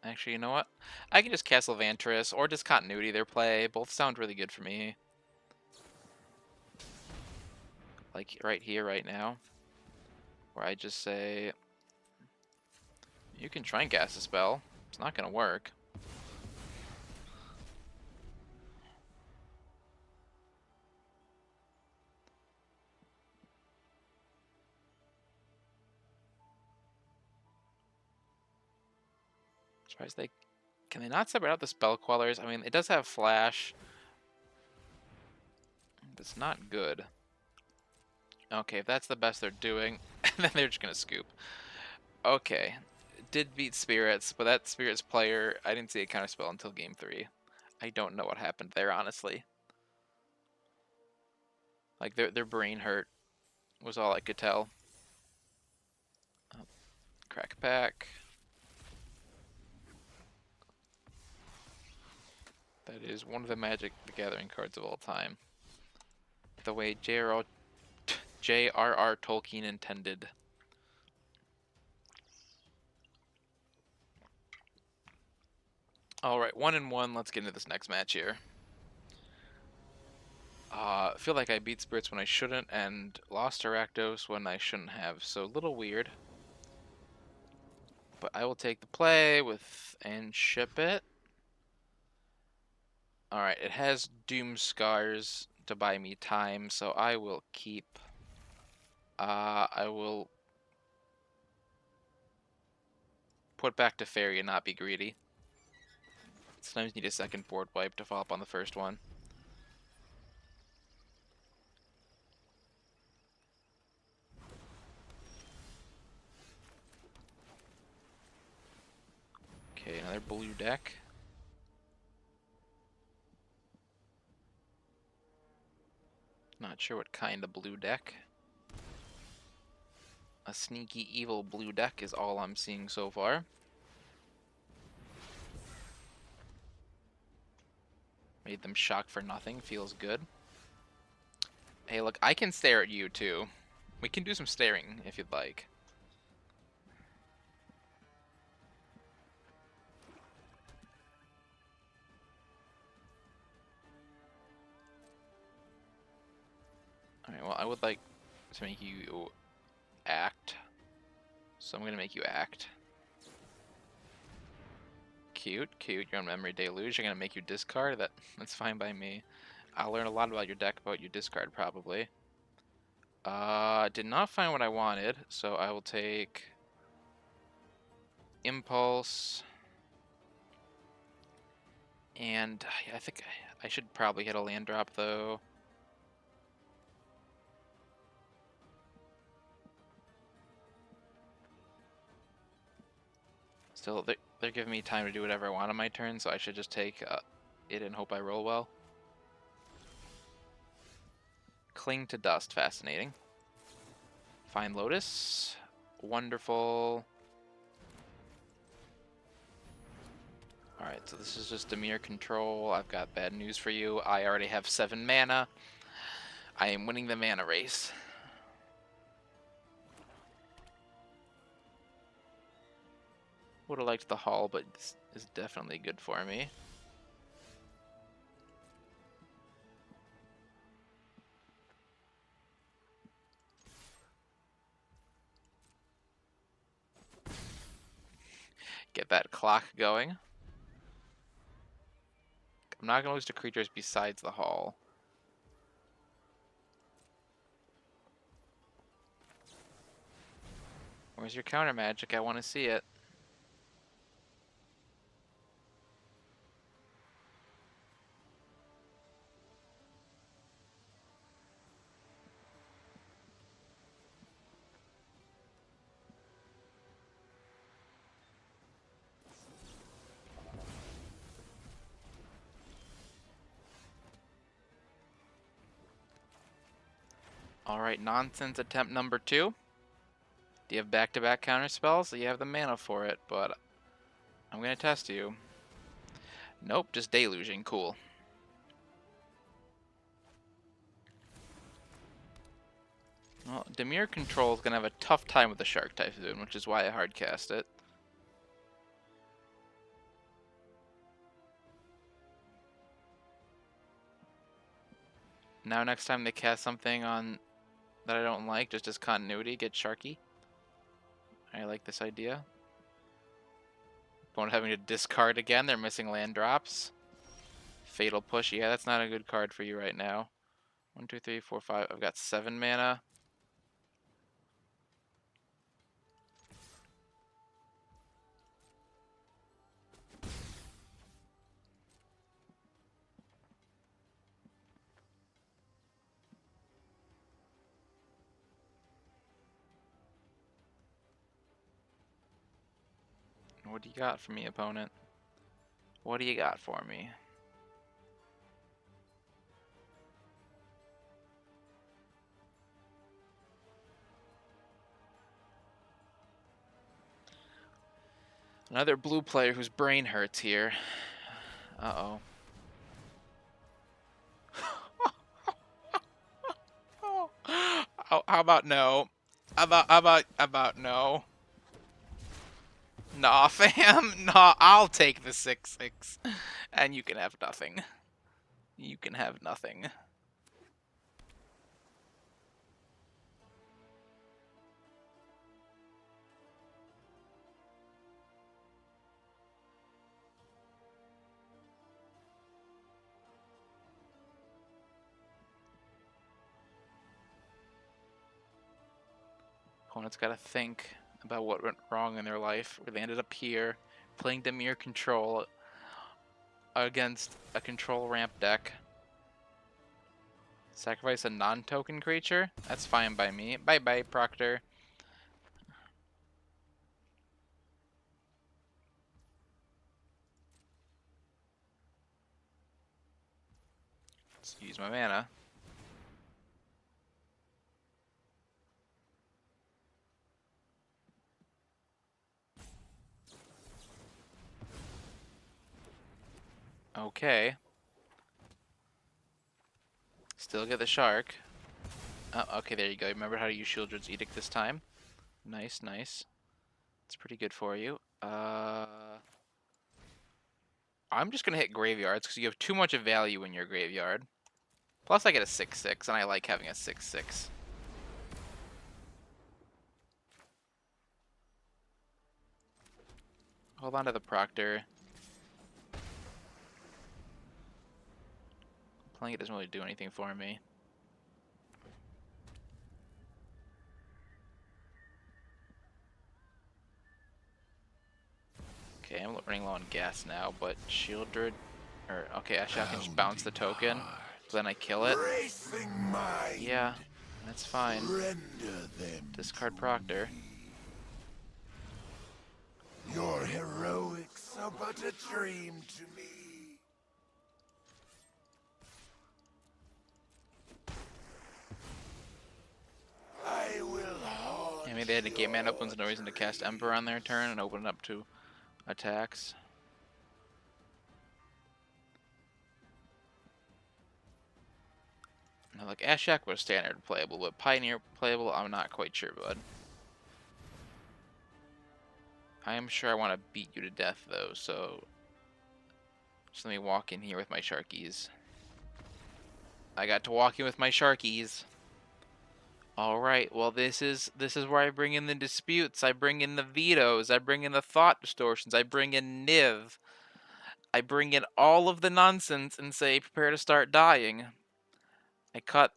Actually, you know what? I can just Castle Vantress or Discontinuity their play. Both sound really good for me. Like right here, right now. Where I just say, you can try and cast a spell. It's not going to work. Surprised they... Can they not separate out the spell Quellers? I mean, it does have Flash. But it's not good. Okay, if that's the best they're doing, then they're just going to scoop. Okay. Did beat Spirits, but that Spirits player, I didn't see a counterspell until game 3. I don't know what happened there, honestly. Like, their brain hurt was all I could tell. Crack pack. That is one of the Magic the Gathering cards of all time. The way J.R.R. Tolkien intended. Alright, 1-1. Let's get into this next match here. Feel like I beat spirits when I shouldn't and lost to Rakdos when I shouldn't have, so a little weird. But I will take the play with and ship it. Alright, it has Doom Scars to buy me time, so I will keep. I will put back to Teferi and not be greedy. Sometimes need a second board wipe to follow up on the first one. Okay, another blue deck. Not sure what kind of blue deck. A sneaky evil blue deck is all I'm seeing so far. Made them shock for nothing, feels good. Hey, look, I can stare at you too. We can do some staring if you'd like. Alright, well, I would like to make you act. So I'm gonna make you act. Cute, cute. You're on Memory Deluge. I'm gonna make you discard. That's fine by me. I'll learn a lot about your deck, about you discard probably. Did not find what I wanted, so I will take Impulse. And I think I should probably hit a land drop though. Still, they're giving me time to do whatever I want on my turn, so I should just take it and hope I roll well. Cling to Dust, fascinating. Find Lotus, wonderful. Alright, so this is just Dimir control. I've got bad news for you. I already have 7 mana. I am winning the mana race. Would have liked the haul, but this is definitely good for me. Get that clock going. I'm not going to lose to creatures besides the haul. Where's your counter magic? I want to see it. Alright, nonsense attempt number 2. Do you have back-to-back counter spells? You have the mana for it, but I'm going to test you. Nope, just deluging. Cool. Well, Dimir Control is going to have a tough time with the Shark Typhoon, which is why I hardcast it. Now next time they cast something on that I don't like, just as continuity, get Sharky. I like this idea. Opponent having to discard again, they're missing land drops. Fatal Push, yeah, that's not a good card for you right now. 1, 2, 3, 4, 5, I've got 7 mana. What do you got for me, opponent? What do you got for me? Another blue player whose brain hurts here. Uh-oh. How about no? How about no? Nah, fam. Nah, I'll take the 6/6. And you can have nothing. You can have nothing. Opponent's got to think about what went wrong in their life, where they ended up here, playing Dimir control against a control ramp deck. Sacrifice a non-token creature? That's fine by me. Bye-bye, Proctor. Let's use my mana. Okay. Still get the shark. Oh, okay, there you go. Remember how to use Shieldred's Edict this time. Nice, nice. It's pretty good for you. I'm just going to hit graveyards because you have too much of value in your graveyard. Plus I get a 6/6, and I like having a 6/6. Hold on to the Proctor. Playing it doesn't really do anything for me. Okay, I'm running low on gas now, but Shieldred... okay, actually I can just bounce the token, but then I kill it. Yeah, that's fine. Discard Proctor. Your heroics are but a dream to me. I will haunt I mean, they had to gate man up one's no reason to cast Emperor on their turn and open it up to attacks. Now, like, Ashak was standard playable, but Pioneer playable, I'm not quite sure, bud. I am sure I want to beat you to death, though, so just let me walk in here with my Sharkies. I got to walk in with my Sharkies. Alright, well this is where I bring in the disputes, I bring in the vetoes, I bring in the thought distortions, I bring in Niv. I bring in all of the nonsense and say, prepare to start dying. I cut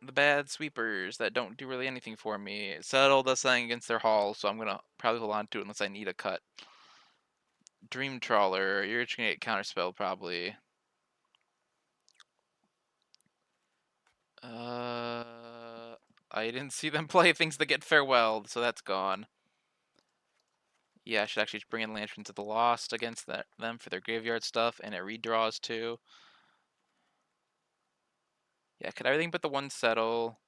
the bad sweepers that don't do really anything for me. Settle does something against their haul, so I'm gonna probably hold on to it unless I need a cut. Dream Trawler, you're just gonna get counterspelled probably. I didn't see them play things that get farewell, so that's gone. Yeah, I should actually bring in Lanterns of the Lost against them for their graveyard stuff, and it redraws too. Yeah, could everything but the one settle?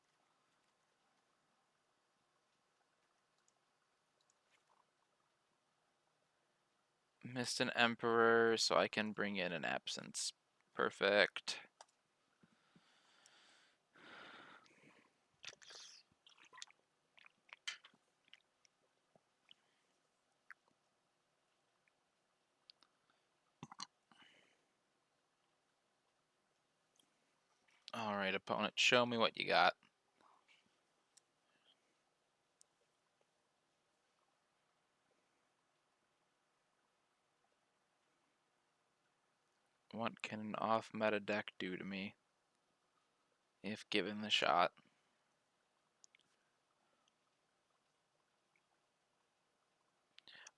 Missed an Emperor, so I can bring in an Absence. Perfect. Alright, opponent, show me what you got. What can an off-meta deck do to me? If given the shot.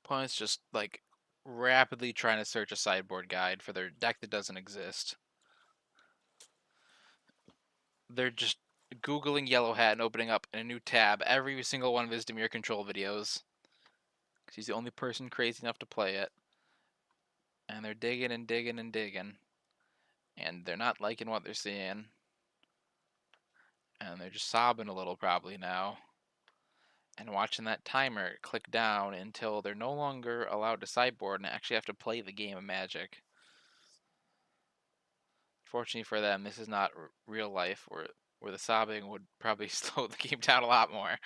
Opponent's just, like, rapidly trying to search a sideboard guide for their deck that doesn't exist. They're just Googling Yellow Hat and opening up a new tab every single one of his Dimir Control videos. Because he's the only person crazy enough to play it. And they're digging and digging and digging. And they're not liking what they're seeing. And they're just sobbing a little probably now. And watching that timer click down until they're no longer allowed to sideboard and actually have to play the game of Magic. Fortunately for them, this is not real life where the sobbing would probably slow the game down a lot more.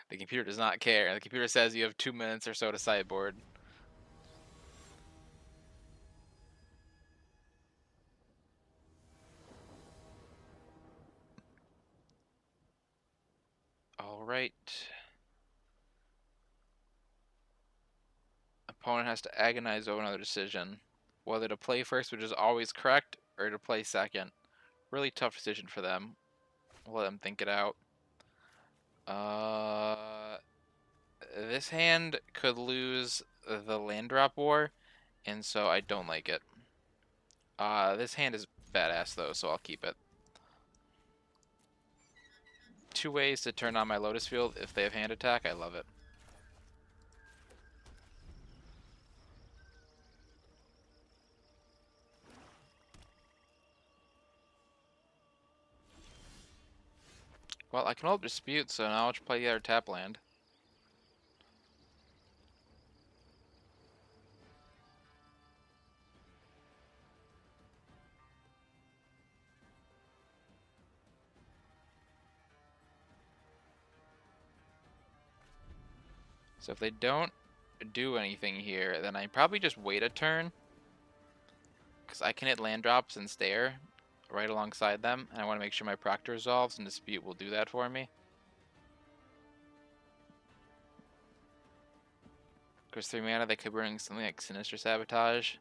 The computer does not care. The computer says you have 2 minutes or so to sideboard. Alright. Opponent has to agonize over another decision. Whether to play first, which is always correct, or to play second. Really tough decision for them. We'll let them think it out. Uh, this hand could lose the land drop war, and so I don't like it. This hand is badass though, so I'll keep it. 2 ways to turn on my Lotus Field if they have hand attack. I love it. Well, I can hold Dispute, so now I'll just play the other tap land. So if they don't do anything here, then I probably just wait a turn. Because I can hit land drops and stare right alongside them. And I want to make sure my Proctor resolves, and Dispute will do that for me. Of course, 3 mana, they could bring something like Sinister Sabotage.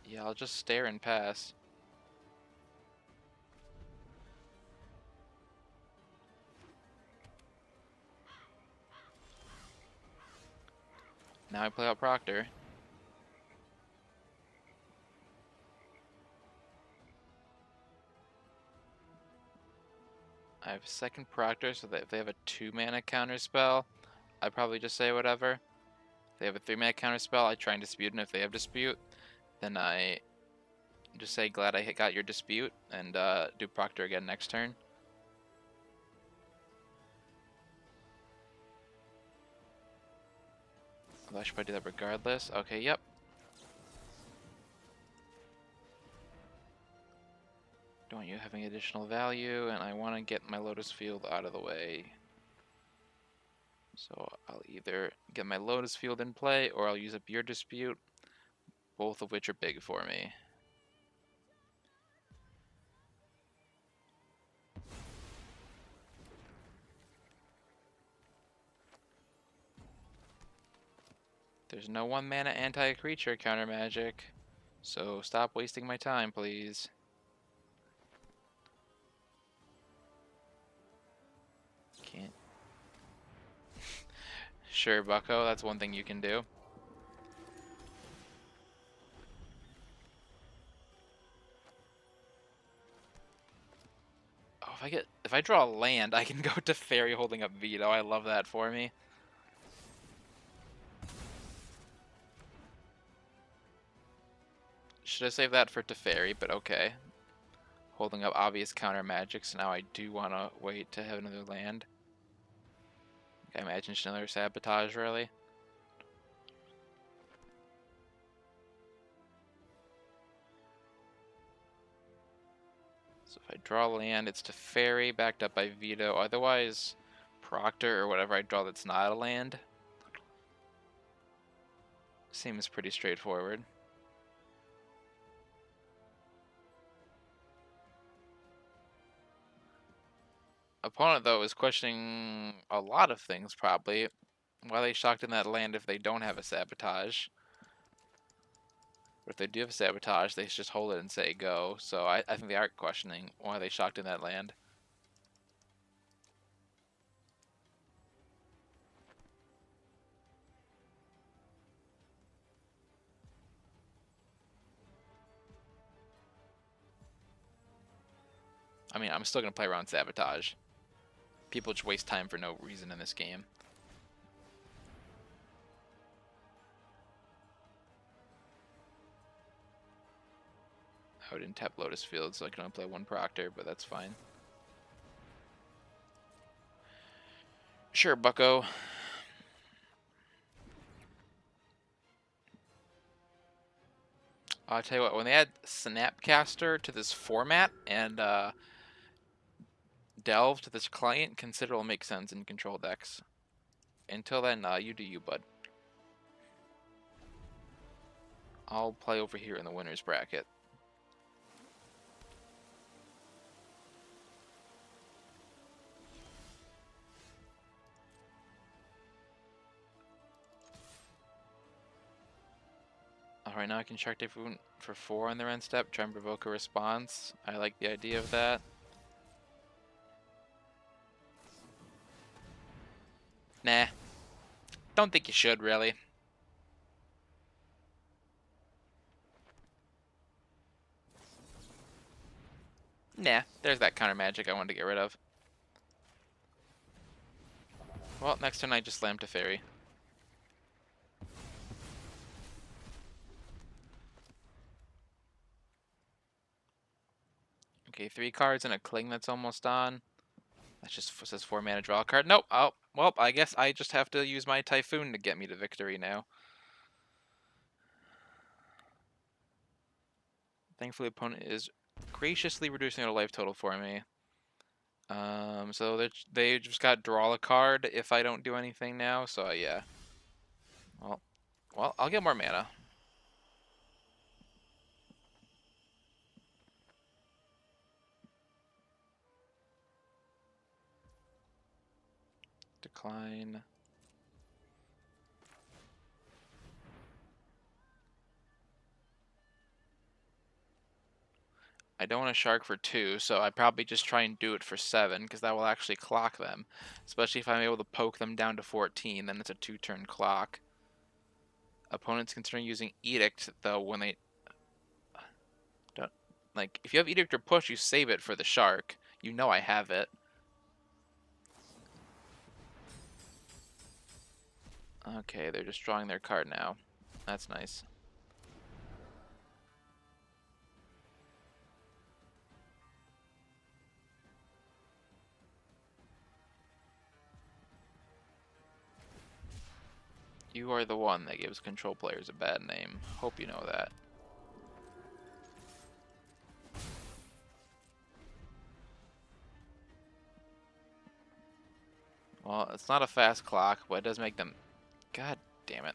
Yeah, I'll just stare and pass. Now I play out Proctor. I have second Proctor, so that if they have a 2 mana counter spell, I probably just say whatever. If they have a 3 mana counter spell, I try and dispute, and if they have dispute, then I just say glad I got your dispute, and do Proctor again next turn. Although I should probably do that regardless. Okay, yep. Don't want you having additional value, and I want to get my Lotus Field out of the way. So I'll either get my Lotus Field in play, or I'll use up your dispute, both of which are big for me. There's no 1 mana anti-creature counter magic, so stop wasting my time, please. Can't. Sure, Bucko, that's one thing you can do. Oh, if I draw a land, I can go to Teferi holding up Veto. I love that for me. Should have saved that for Teferi, but okay. Holding up obvious counter magic, so now I do want to wait to have another land. I imagine just another sabotage, really. So if I draw land, it's Teferi, backed up by Veto. Otherwise, Proctor or whatever I draw that's not a land. Seems pretty straightforward. Opponent, though, is questioning a lot of things, probably. Why are they shocked in that land if they don't have a sabotage? But if they do have a sabotage, they just hold it and say go. So I think they are questioning why are they shocked in that land. I mean, I'm still going to play around sabotage. People just waste time for no reason in this game. I didn't tap Lotus Field, so I can only play 1 Proctor, but that's fine. Sure, Bucko. I'll tell you what, when they add Snapcaster to this format and Delve to this client, consider it'll make sense in control decks. Until then, you do you, bud. I'll play over here in the winner's bracket. Right now I can Shark Typhoon for 4 on their end step, try and provoke a response. I like the idea of that. Nah. Don't think you should, really. Nah, there's that counter magic I wanted to get rid of. Well, next turn I just slam Teferi. Okay, 3 cards and a Cling that's almost on. That just says 4 mana draw a card. Nope. Oh, well, I guess I just have to use my Typhoon to get me to victory now. Thankfully, opponent is graciously reducing their life total for me. So they just got draw a card if I don't do anything now. So yeah. Well, I'll get more mana. Decline. I don't want to shark for 2, so I probably just try and do it for 7, because that will actually clock them. Especially if I'm able to poke them down to 14, then it's a 2-turn clock. Opponents considering using Edict, though, when they... don't... Like, if you have Edict or Push, you save it for the shark. You know I have it. Okay, they're just drawing their card now. That's nice. You are the one that gives control players a bad name. Hope you know that. Well, it's not a fast clock, but it does make them... God damn it.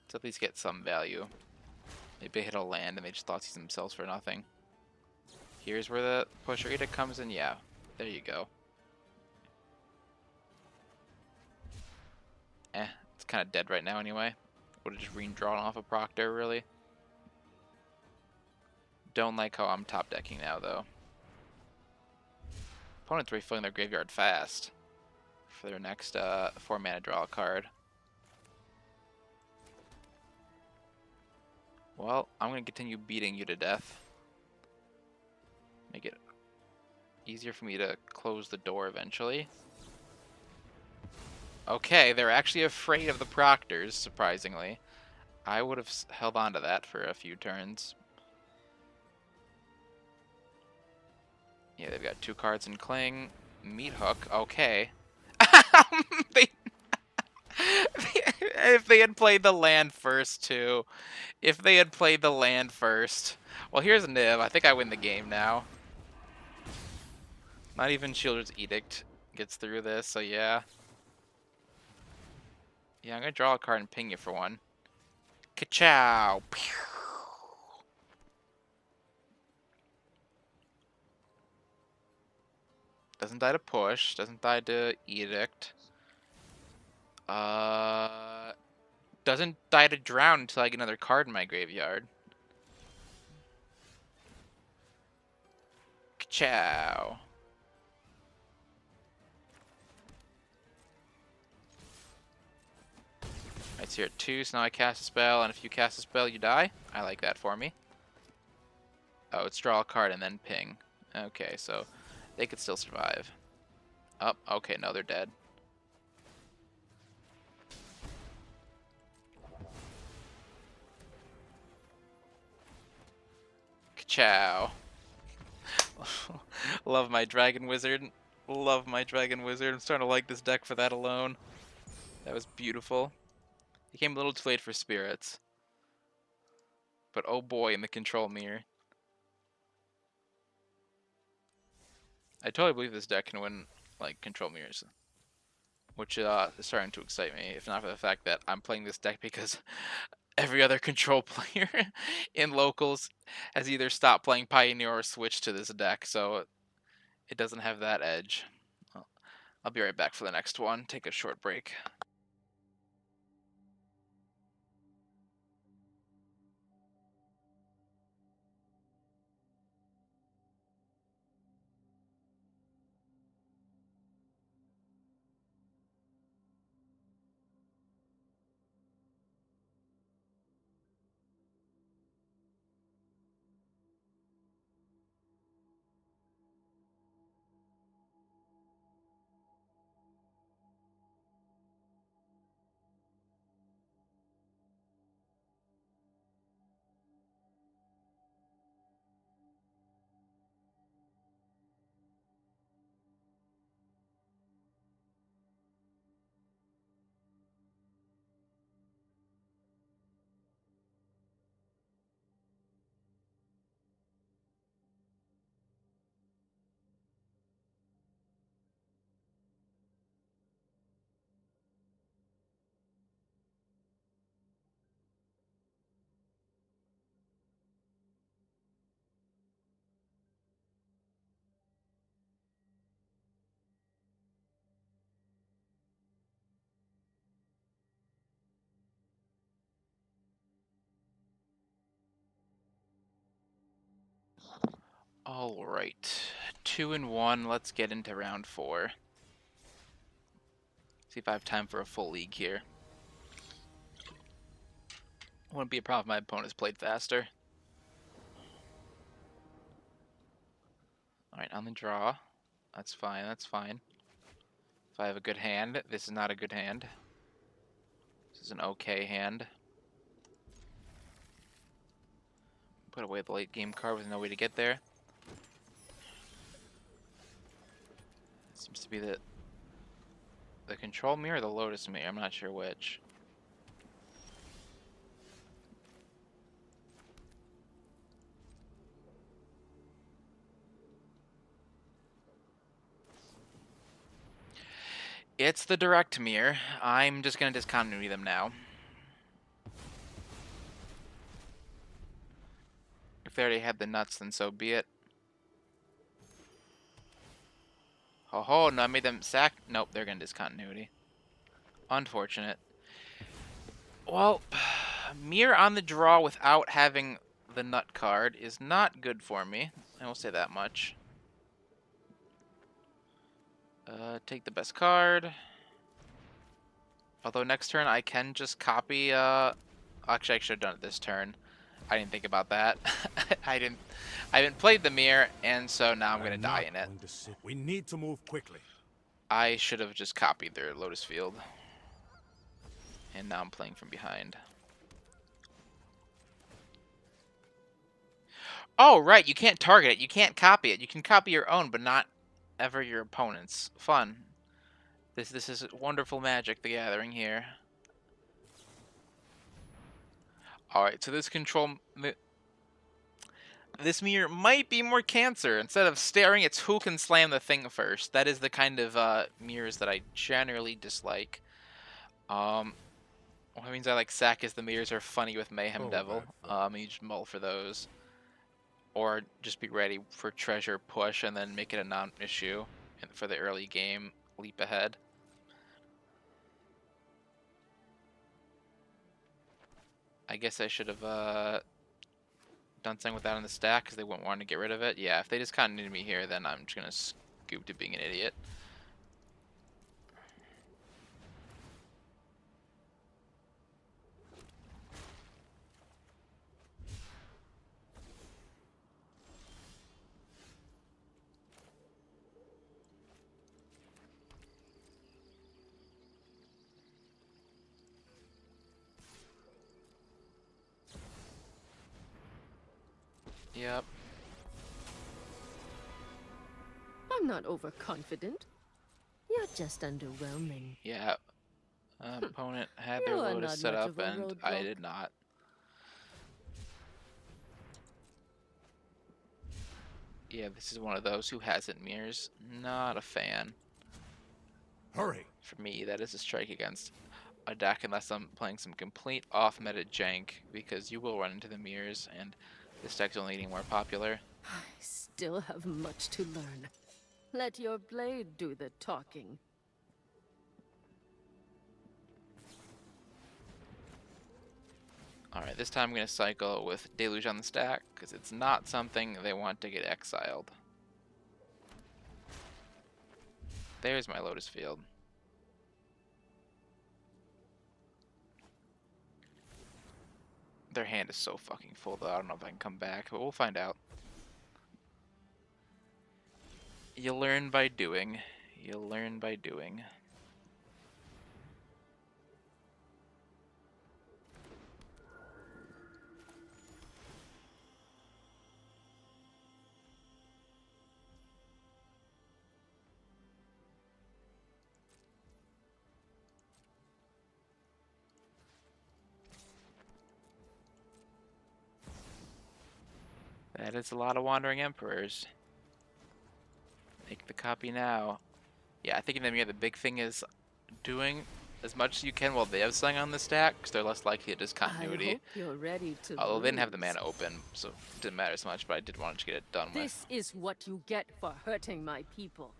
Let's at least get some value. Maybe they hit a land and they just thought themselves for nothing. Here's where the Pusher Edict comes in. Yeah, there you go. It's kind of dead right now anyway. Would have just redrawn off a Proctor, really. Don't like how I'm top decking now, though. Opponent's refilling their graveyard fast for their next 4 mana draw card. Well, I'm going to continue beating you to death. Make it easier for me to close the door eventually. Okay, they're actually afraid of the Proctors, surprisingly. I would have held on to that for a few turns. Yeah, they've got 2 cards in Cling. Meat Hook, okay. they, if they had played the land first, too. If they had played the land first. Well, here's Niv. I think I win the game now. Not even Sheoldred's Edict gets through this, so yeah. Yeah, I'm going to draw a card and ping you for one. Ka-chow! Doesn't die to Push. Doesn't die to Edict. Doesn't die to Drown until I get another card in my graveyard. Ka-chow! Alright, so you're at 2, so now I cast a spell, and if you cast a spell, you die. I like that for me. Oh, it's draw a card and then ping. Okay, so they could still survive. Oh, okay, no, they're dead. Ka-chow. Love my Dragon Wizard. Love my Dragon Wizard. I'm starting to like this deck for that alone. That was beautiful. He came a little too late for Spirits. But oh boy, in the control mirror. I totally believe this deck can win, like, control mirrors. Which is starting to excite me, if not for the fact that I'm playing this deck because every other control player in locals has either stopped playing Pioneer or switched to this deck, so it doesn't have that edge. I'll be right back for the next one. Take a short break. All right, 2-1. Let's get into round 4. See if I have time for a full league here. Wouldn't be a problem if my opponents played faster. All right, on the draw. That's fine. That's fine. If I have a good hand, this is not a good hand. This is an okay hand. Put away the late game card with no way to get there. Seems to be the control mirror or the Lotus mirror. I'm not sure which. It's the direct mirror. I'm just gonna discontinue them now. If they already had the nuts, then so be it. Ho ho, no, I made them sack. Nope, they're gonna discontinuity. Unfortunate. Well, mirror on the draw without having the nut card is not good for me. I will say that much. Take the best card. Although next turn I can just copy, actually I should have done it this turn. I didn't think about that. I haven't played the mirror, and so now I'm gonna die in it. We need to move quickly. I should have just copied their Lotus Field. And now I'm playing from behind. Oh, right, you can't target it. You can't copy it. You can copy your own, but not ever your opponent's. Fun. This is wonderful Magic the Gathering here. Alright, so this mirror might be more Cancer. Instead of staring, it's who can slam the thing first. That is the kind of mirrors that I generally dislike. What means I like sack is the mirrors are funny with Mayhem Devil. You just mull for those. Or just be ready for treasure push and then make it a non-issue for the early game leap ahead. I guess I should have done something with that on the stack because they wouldn't want to get rid of it. Yeah, if they just continued me here, then I'm just going to scoop to being an idiot. Yep. I'm not overconfident. You're just underwhelming. Yeah. Opponent had their You are Lotus not set much up, of a and I roadblock. did not. Yeah, this is one of those who hasn't mirrors. Not a fan. Hurry. For me, that is a strike against a deck unless I'm playing some complete off-meta jank, because you will run into the mirrors, and this deck's only getting more popular. I still have much to learn. Let your blade do the talking. Alright, this time I'm going to cycle with Deluge on the stack, because it's not something they want to get exiled. There's my Lotus Field. Their hand is so fucking full, though. I don't know if I can come back, but we'll find out. You learn by doing. You learn by doing. That is a lot of Wandering Emperors. Make the copy now. Yeah, I think in the mirror the big thing is doing as much as you can while they have something on the stack, because they're less likely to I discontinuity. hope you're ready to Although they didn't have the lose. mana open, so it didn't matter so much, but I did want to get it done with. This is what you get for hurting my people.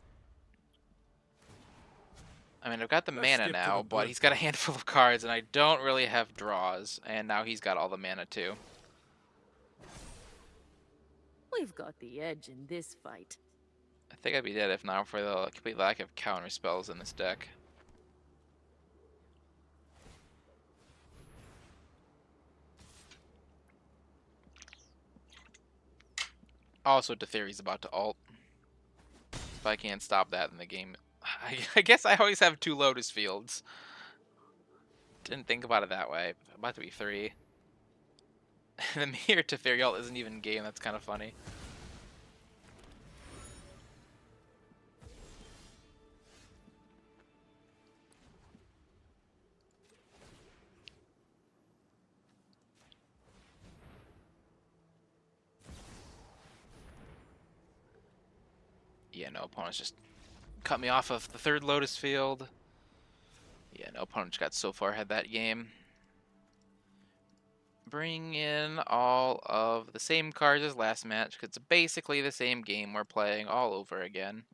I mean, I've got the Let's mana skip to now, the but good he's got a part. handful of cards, and I don't really have draws, and now he's got all the mana too. We've got the edge in this fight. I think I'd be dead if not for the complete lack of counter spells in this deck. Also, Teferi's about to ult. If I can't stop that in the game, I guess I always have 2 Lotus Fields. Didn't think about it that way. About to be 3. The mirror Teferi ult isn't even game. That's kind of funny. Yeah, no opponents just cut me off of the 3rd Lotus Field. Yeah, no opponent just got so far ahead that game. Bring in all of the same cards as last match, because it's basically the same game we're playing all over again.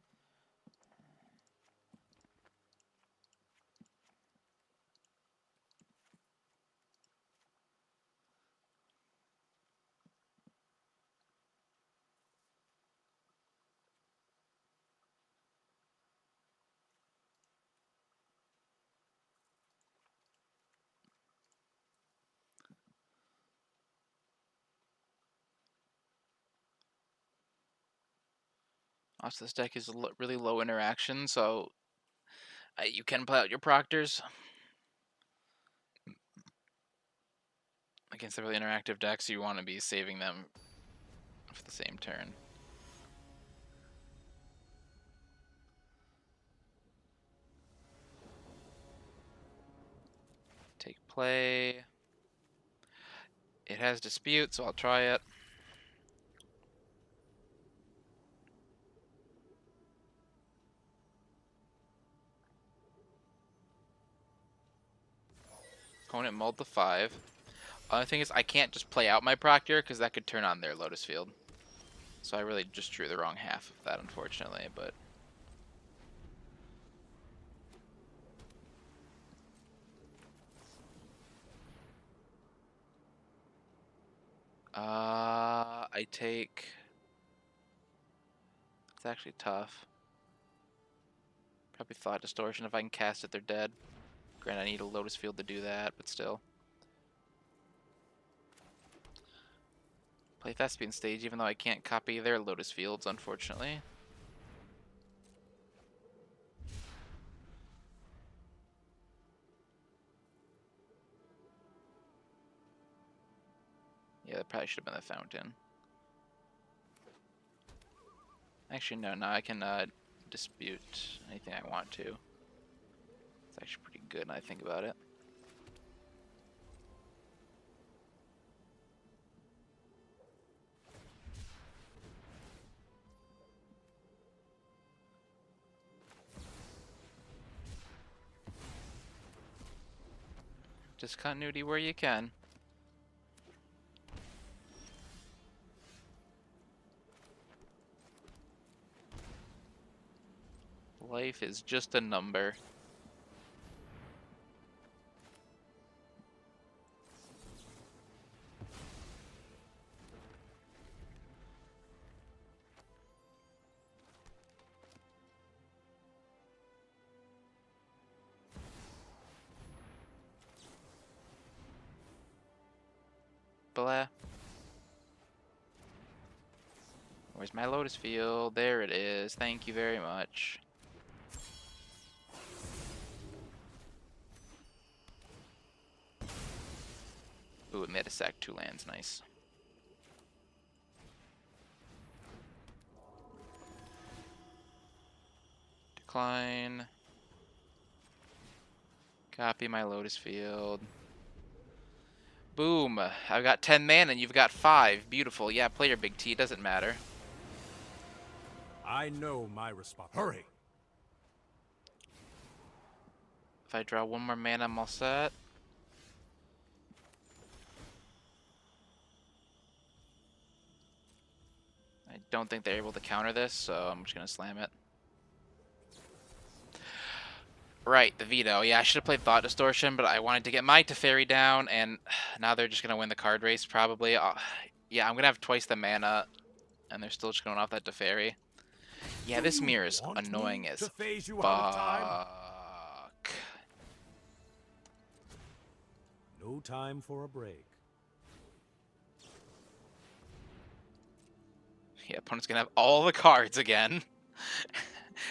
Also, this deck is really low interaction, so you can play out your Proctors against the really interactive decks. You want to be saving them for the same turn. Take play. It has Dispute, so I'll try it. Opponent mulled the 5. Other thing is, I can't just play out my Proctor, because that could turn on their Lotus Field. So I really just drew the wrong half of that, unfortunately, but... I take... It's actually tough. Probably Thought Distortion. If I can cast it, they're dead. Granted, I need a Lotus Field to do that, but still. Play Thespian Stage, even though I can't copy their Lotus Fields, unfortunately. Yeah, that probably should have been the Fountain. Actually, no, I can dispute anything I want to. It's actually pretty good when I think about it. Discontinuity where you can. Life is just a number. people. Where's my Lotus field? There it is. Thank you very much. Ooh, it made a sack 2 lands. Nice. Decline. Copy my Lotus field. Boom. I've got 10 mana and you've got 5. Beautiful. Yeah, play your big T. Doesn't matter. I know my response. Hurry! If I draw 1 more mana, I'm all set. I don't think they're able to counter this, so I'm just going to slam it. Right, the veto. Yeah, I should have played Thought Distortion, but I wanted to get my Teferi down, and now they're just going to win the card race, probably. Yeah, I'm going to have twice the mana, and they're still just going off that Teferi. Yeah, this mirror is annoying as to phase you out of time? fuck. No time for a break. Yeah, opponent's going to have all the cards again.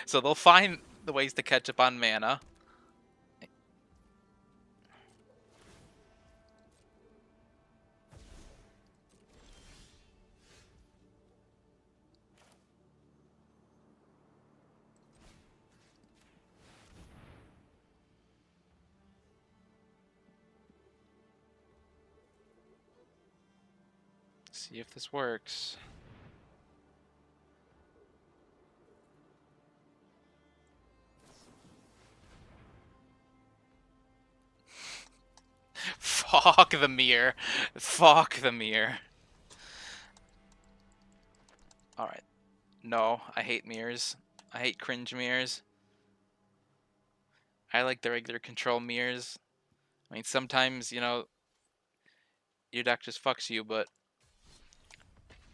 So they'll find the ways to catch up on mana. See if this works. Fuck the mirror. Fuck the mirror. Alright. No, I hate mirrors. I hate cringe mirrors. I like the regular control mirrors. I mean, sometimes, you know, your deck just fucks you, but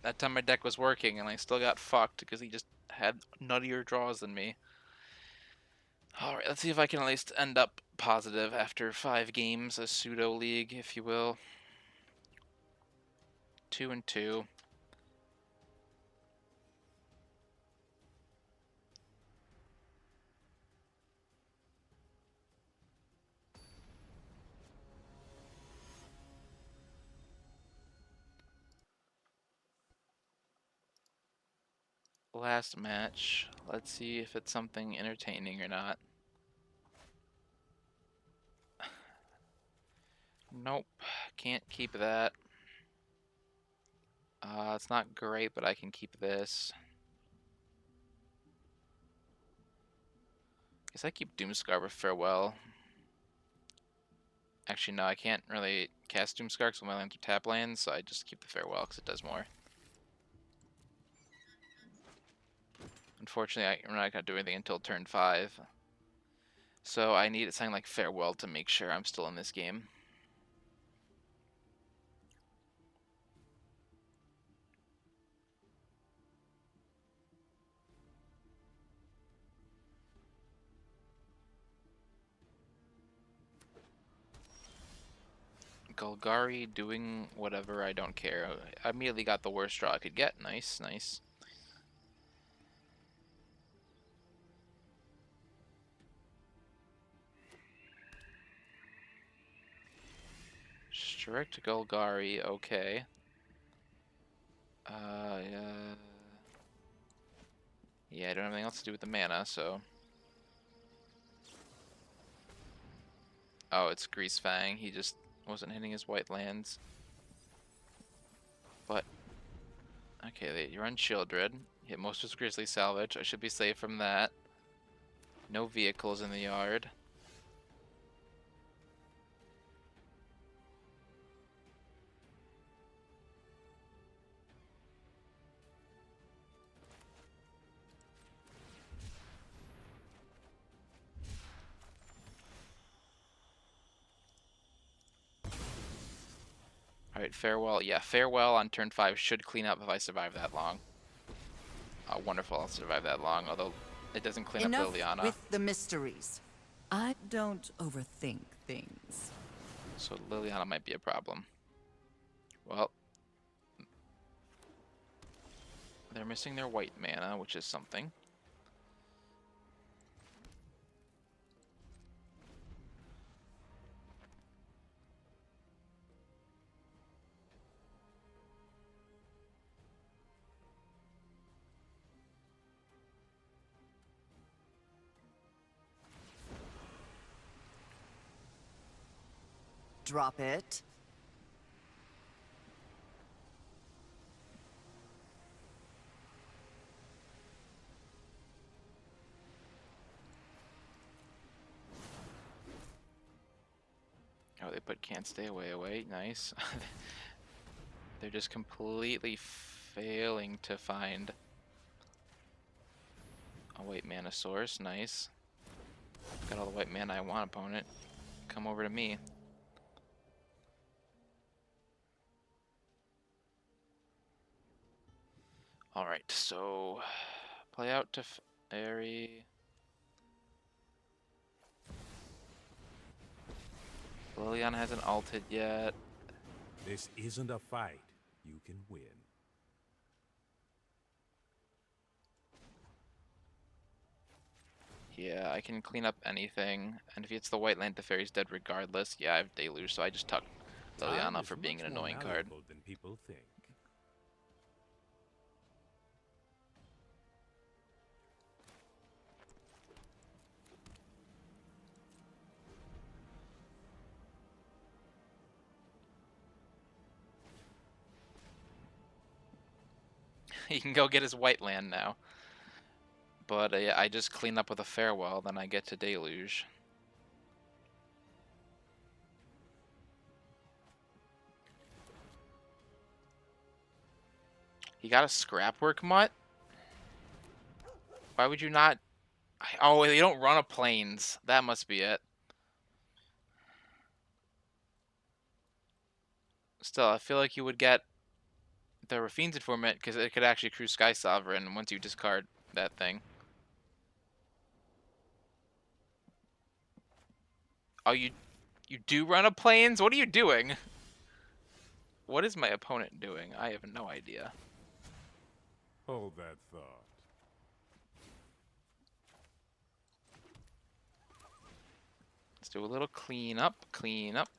that time my deck was working and I still got fucked because he just had nuttier draws than me. Alright, let's see if I can at least end up positive after 5 games, a pseudo league, if you will. 2-2. Last match. Let's see if it's something entertaining or not. Nope, can't keep that. It's not great, but I can keep this. Guess I keep Doomscar with Farewell. Actually, no, I can't really cast Doomscar because my lands are tap lands, so I just keep the Farewell because it does more. Unfortunately, I'm not going to do anything until turn 5. So I need something like Farewell to make sure I'm still in this game. Golgari doing whatever, I don't care. I immediately got the worst draw I could get. Nice, nice. Strict Golgari, okay. Yeah, I don't have anything else to do with the mana, so... Oh, it's Greasefang. He just wasn't hitting his white lands. But... Okay, you run Shieldred. Hit most of his Grizzly Salvage. I should be safe from that. No vehicles in the yard. Alright, Farewell. Yeah, Farewell on turn 5 should clean up if I survive that long. Oh, wonderful, I'll survive that long, although it doesn't clean Enough up Liliana. with the mysteries. I don't overthink things. So Liliana might be a problem. Well, they're missing their white mana, which is something. Drop it. Oh, they put can't stay away. Nice. They're just completely failing to find a white mana source. Nice. Got all the white mana I want, opponent. Come over to me. Alright, so play out Teferi. Liliana hasn't ulted yet. This isn't a fight. You can win. Yeah, I can clean up anything. And if it's the white land, Teferi's dead regardless. Yeah, I have Deluge, so I just tuck Time Liliana is for being much an more annoying card. malleable than people think. He can go get his white land now. But I just clean up with a Farewell, then I get to Deluge. He got a Scrapwork Mutt? Why would you not... Oh, they don't run a Plains. That must be it. Still, I feel like you would get the Rafine's Informant because it could actually crew Sky Sovereign once you discard that thing. Oh, you do run a Plains? What are you doing? What is my opponent doing? I have no idea. Hold that thought. Let's do a little clean up, clean up.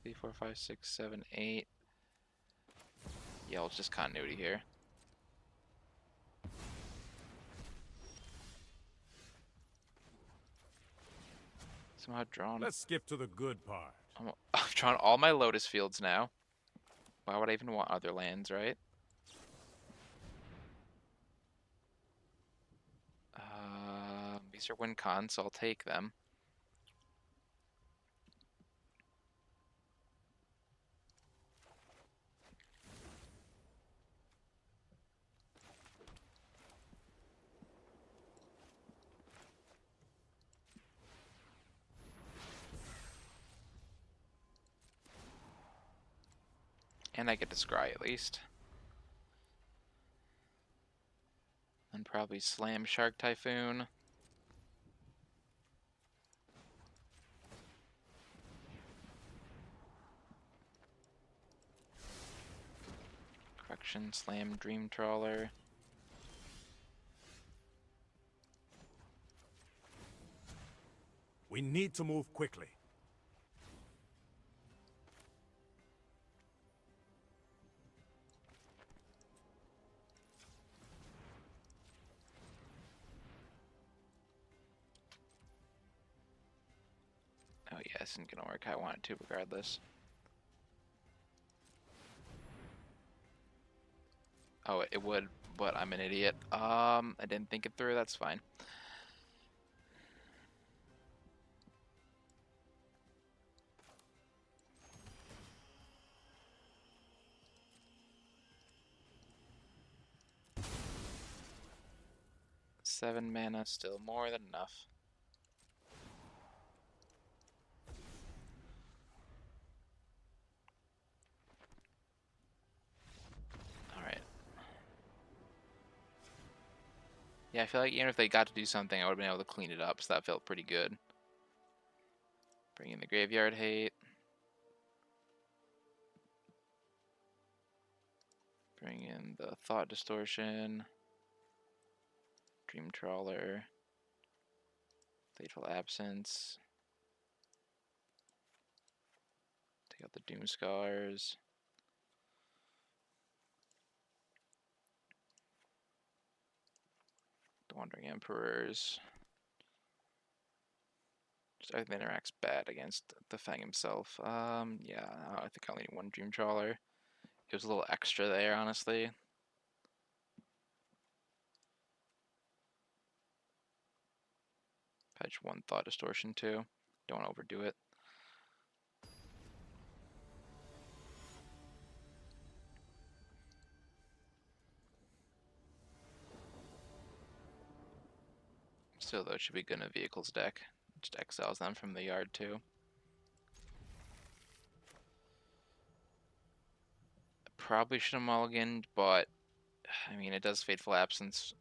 Three, four, five, six, seven, eight. Yeah, it's just continuity here. Somehow drawn. Let's skip to the good part. I've drawn all my Lotus fields now. Why would I even want other lands, right? These are win cons, so I'll take them. And I get to scry at least. And probably slam Shark Typhoon. Correction, slam Dream Trawler. We need to move quickly. Oh yeah, this isn't gonna work. I want it to regardless. Oh, it would, but I'm an idiot. I didn't think it through. That's fine. Seven mana, still more than enough. All right. Yeah, I feel like even if they got to do something, I would have been able to clean it up, so that felt pretty good. Bring in the Graveyard Hate. Bring in the Thought Distortion. Dream Trawler. Fateful Absence. Take out the Doom Scars. The Wandering Emperors. Just everything that interacts bad against the Fang himself. Yeah, I think I only need one Dream Trawler. It was a little extra there, honestly. Patch one Thought Distortion too. Don't want to overdo it. Still, though, it should be good in a vehicles deck. Just exiles them from the yard too. Probably should have mulliganed, but I mean, it does Fateful Absence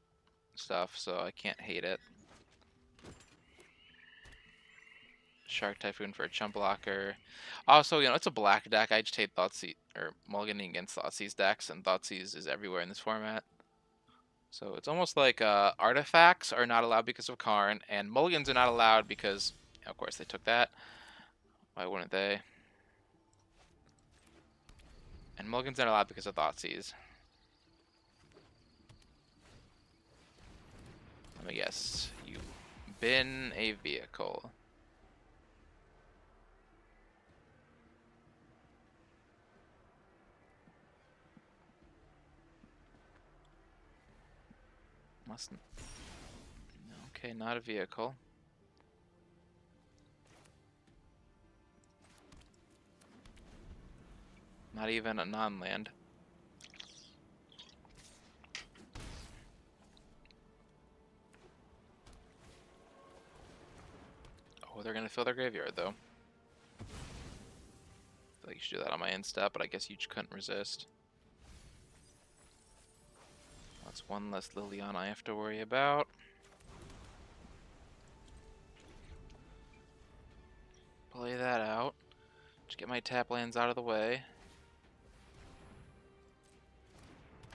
stuff, so I can't hate it. Shark Typhoon for a chump blocker. Also, you know, it's a black deck. I just hate Thoughtseize, or mulliganing against Thoughtseize decks, and Thoughtseize is everywhere in this format. So it's almost like artifacts are not allowed because of Karn, and mulligans are not allowed because, of course, they took that. Why wouldn't they? And mulligans are not allowed because of Thoughtseize. Let me guess. You've been a vehicle. Mustn't. Okay, not a vehicle. Not even a non-land. Oh, they're gonna fill their graveyard though. I feel like you should do that on my end step, but I guess you just couldn't resist. That's one less Liliana I have to worry about. Play that out. Just get my tap lands out of the way.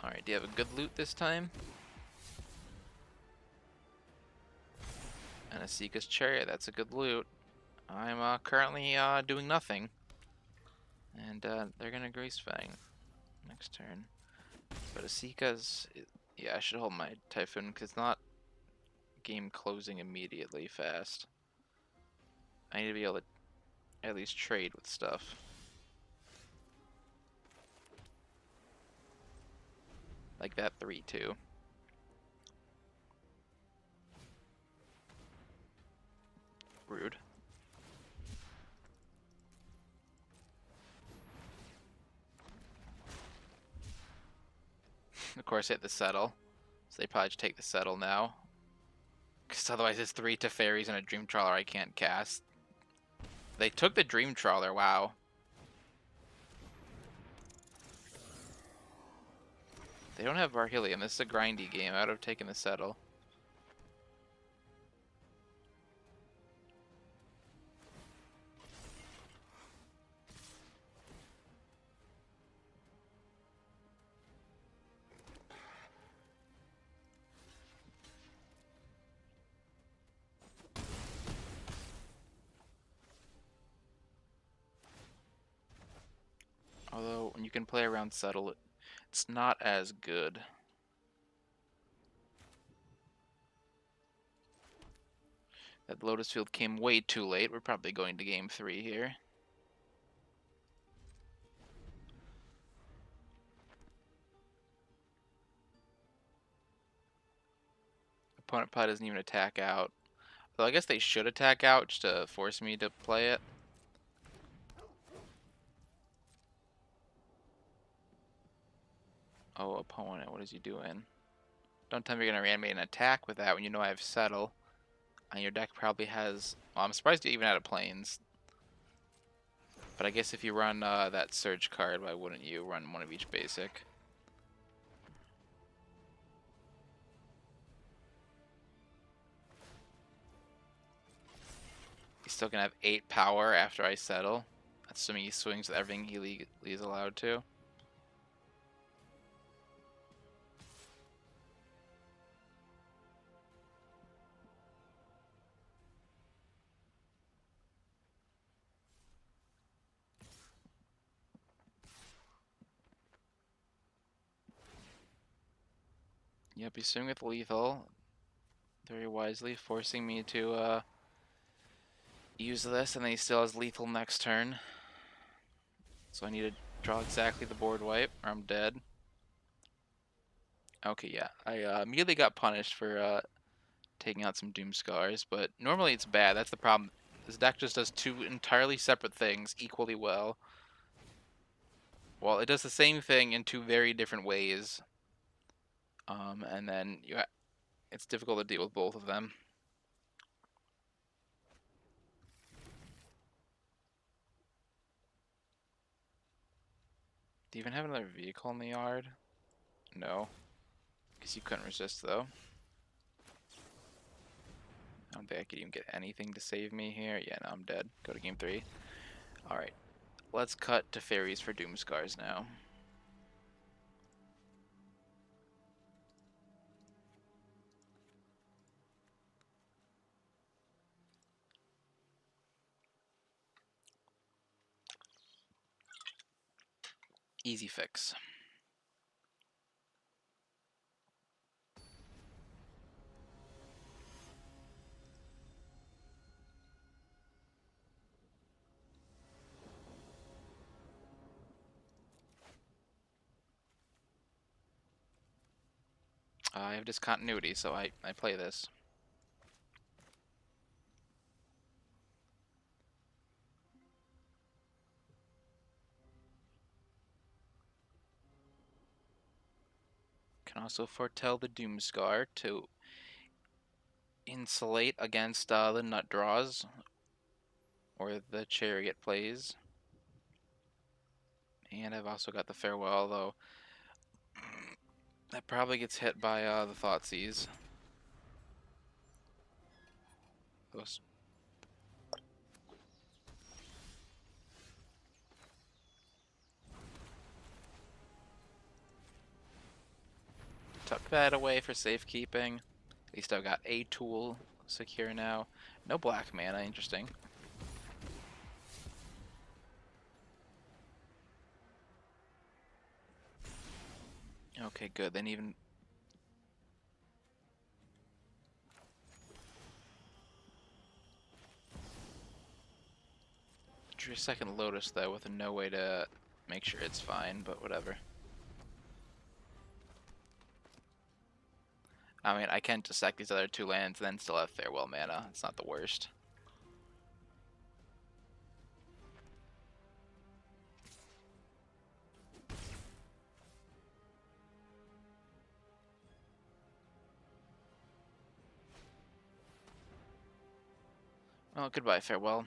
Alright, do you have a good loot this time? And a Seeka's Chariot, that's a good loot. I'm currently doing nothing. And they're gonna Grace Fang next turn. But a Seeka's, yeah, I should hold my Typhoon because it's not game closing immediately fast. I need to be able to at least trade with stuff. Like that 3-2. Rude. Of course, hit the settle. So they probably just take the settle now. Because otherwise it's 3 Teferis and a Dream Trawler I can't cast. They took the Dream Trawler, wow. They don't have Varhelion. This is a grindy game. I would have taken the settle. Although, when you can play around settle, it's not as good. That Lotus field came way too late. We're probably going to game 3 here. Opponent probably doesn't even attack out. Though I guess they should attack out just to force me to play it. Oh, opponent, what is he doing? Don't tell me you're going to reanimate an attack with that when you know I have settle. And your deck probably has... Well, I'm surprised you even had a planes. But I guess if you run that surge card, why wouldn't you run one of each basic? still gonna have 8 power after I settle. Assuming he swings with everything he legally is allowed to. Yep, he's swinging with lethal. Very wisely, forcing me to use this, and then he still has lethal next turn. So I need to draw exactly the board wipe, or I'm dead. Okay, yeah. I immediately got punished for taking out some Doom Scars, but normally it's bad. That's the problem. This deck just does 2 entirely separate things equally well. Well, it does the same thing in 2 very different ways. And then it's difficult to deal with both of them. Do you even have another vehicle in the yard? No. Because you couldn't resist, though. I don't think I could even get anything to save me here. Yeah, no, I'm dead. Go to game 3. Alright. Let's cut Teferis for Doom Scars now. Easy fix. I have discontinuity, so I play this. Can also foretell the Doomscar to insulate against the nut draws or the chariot plays. And I've also got the farewell, though that probably gets hit by the Thoughtseize. Those tuck that away for safekeeping. At least I've got a tool secure now. No black mana, interesting. Okay, good. Then even drew a second Lotus though with no way to make sure it's fine, but whatever. I mean, I can just sack these other 2 lands and then still have farewell mana. It's not the worst. Well, goodbye, farewell.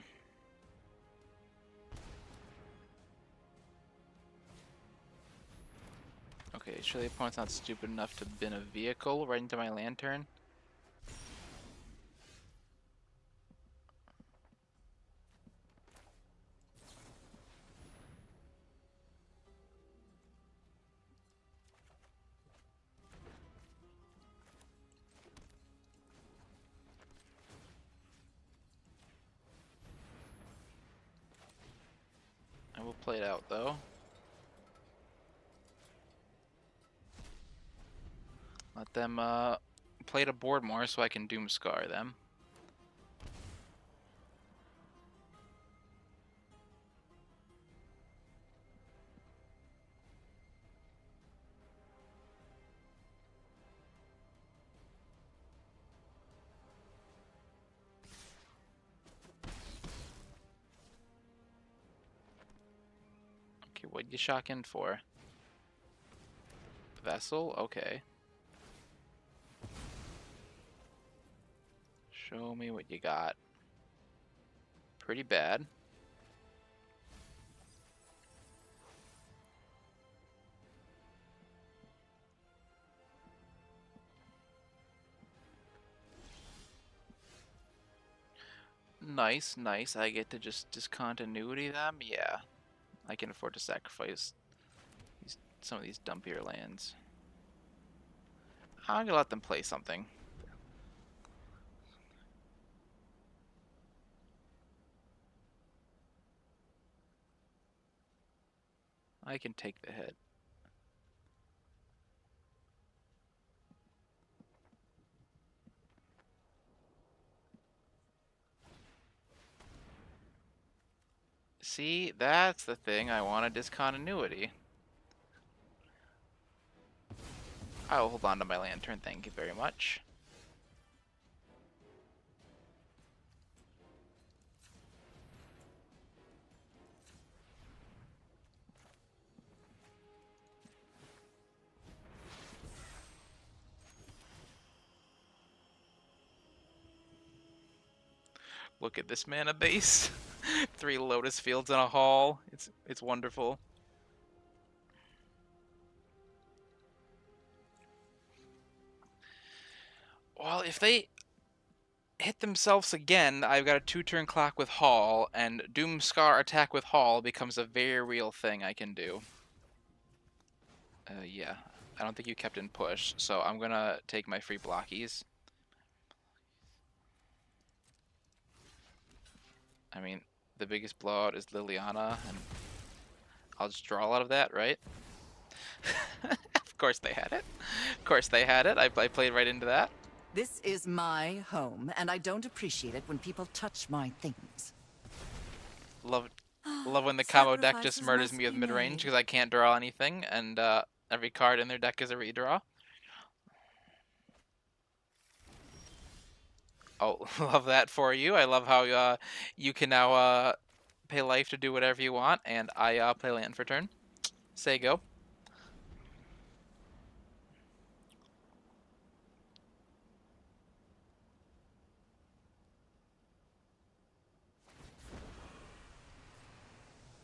Okay, surely the opponent's not stupid enough to bin a vehicle right into my lantern. I will play it out though. Let them play to board more so I can Doomscar them. Okay, what'd you shock in for? Vessel? Okay. Show me what you got. Pretty bad. Nice, nice. I get to just discontinuity them. Yeah, I can afford to sacrifice some of these dumpier lands. I'm gonna let them play something. I can take the hit. See, that's the thing. I want a discontinuity. I will hold on to my lantern, thank you very much. Look at this mana base. 3 Lotus fields in a hall. It's wonderful. Well, if they hit themselves again, I've got a 2-turn clock with Hall, and Doomscar attack with Hall becomes a very real thing I can do. Yeah. I don't think you kept in push, so I'm gonna take my free blockies. I mean, the biggest blowout is Liliana, and I'll just draw a lot of that, right? Of course they had it. Of course they had it. I played right into that. This is my home, and I don't appreciate it when people touch my things. Love when the combo deck just Sacrifices murders must me with be mid-range made. because I can't draw anything, and every card in their deck is a redraw. Oh, love that for you. I love how you can now pay life to do whatever you want, and I play land for turn. Say go.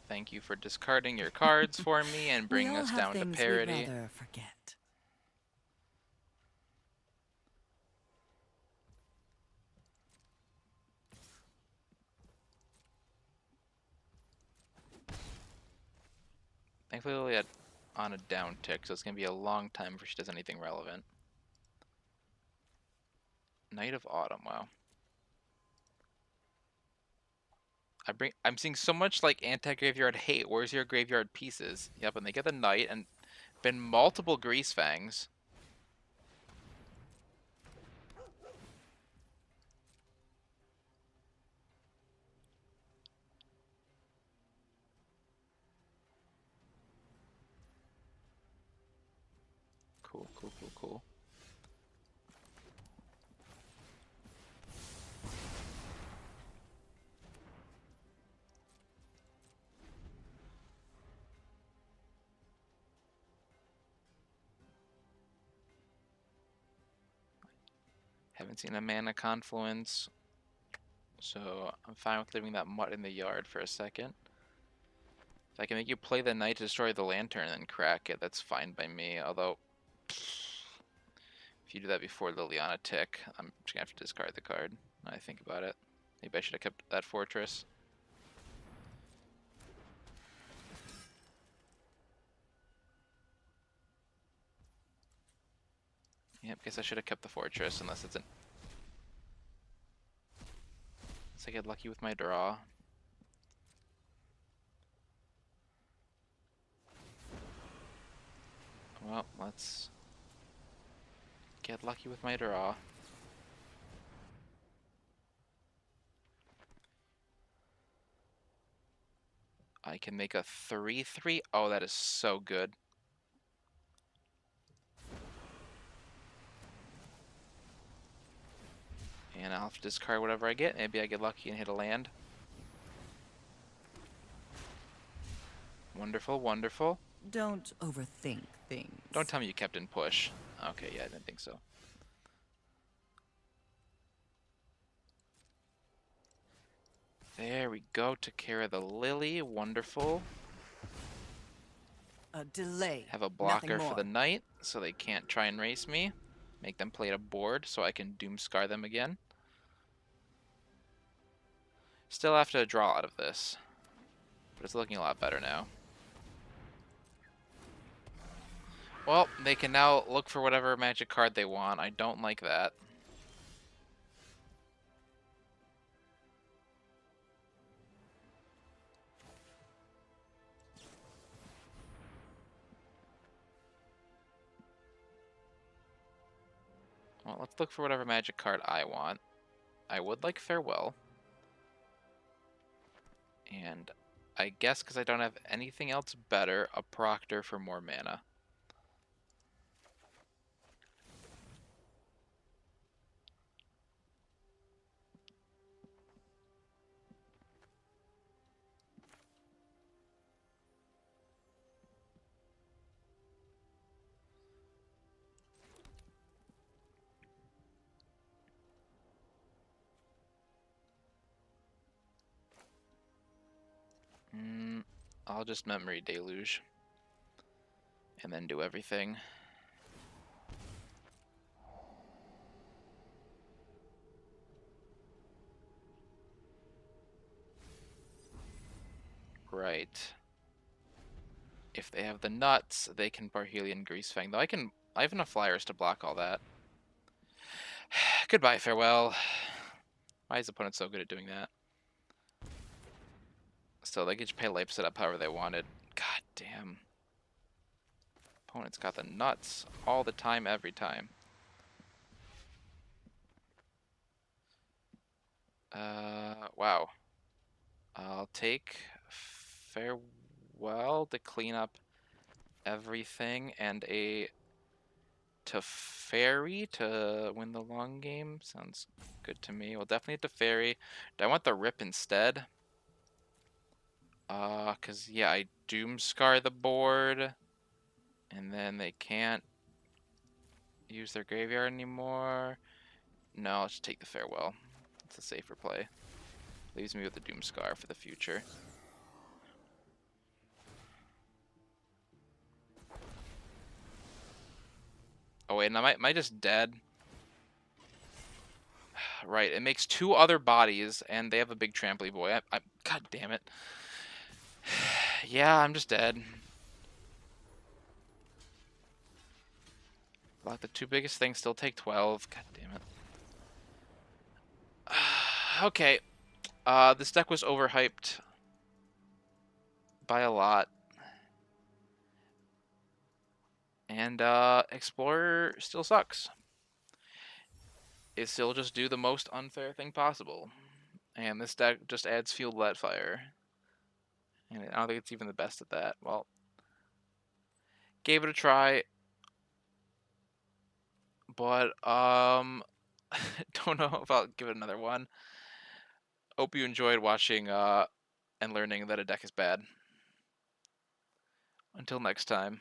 Thank you for discarding your cards for me and We bringing all us have down to things we'd parity. rather forget. Thankfully, Lily on a down tick, so it's going to be a long time before she does anything relevant. Night of Autumn, wow. I'm seeing so much like anti-graveyard hate. Where's your graveyard pieces? Yep, and they get the Knight and been multiple Grease Fangs. Cool, cool, cool, cool. Haven't seen a mana confluence, so I'm fine with leaving that mutt in the yard for a second. If I can make you play the Knight to destroy the Lantern and then crack it, that's fine by me. Although, if you do that before Liliana tick, I'm just gonna have to discard the card. Now I think about it. Maybe I should have kept that Fortress. Yep, guess I should have kept the Fortress unless it's an... Unless I get lucky with my draw. Well, let's get lucky with my draw. I can make a 3/3. Oh, that is so good. And I'll have to discard whatever I get. Maybe I get lucky and hit a land. Wonderful, wonderful. Don't overthink things. Don't tell me you kept in push. Okay, yeah, I didn't think so. There we go. Took care of the Lily. Wonderful. A delay. Have a Nothing blocker for the more. Knight, so they can't try and race me. Make them play a board, so I can Doomscar them again. Still have to draw out of this, but it's looking a lot better now. Well, they can now look for whatever magic card they want. I don't like that. Well, let's look for whatever magic card I want. I would like Farewell. And I guess because I don't have anything else better, a Proctor for more mana. I'll just Memory Deluge. And then do everything. Right. If they have the nuts, they can Parhelion Greasefang. Though I have enough flyers to block all that. Goodbye, Farewell. Why is opponent so good at doing that? Still, they could just pay life set up however they wanted. God damn. Opponent's got the nuts all the time, every time. Wow. I'll take Farewell to clean up everything and a Teferi to win the long game. Sounds good to me. We'll definitely Teferi. Do I want the Rip instead? Cause yeah, I Doomscar the board, and then they can't use their graveyard anymore. No, I'll just take the Farewell. It's a safer play. Leaves me with the Doomscar for the future. Oh wait, am I just dead? Right, it makes 2 other bodies, and they have a big Trampoline Boy. God damn it. Yeah, I'm just dead. Block the 2 biggest things, still take 12. God damn it. Okay. This deck was overhyped by a lot. And Explorer still sucks. It still just do the most unfair thing possible. And this deck just adds Field Let Fire. And I don't think it's even the best at that. Well, gave it a try. But don't know if I'll give it another one. Hope you enjoyed watching and learning that a deck is bad. Until next time.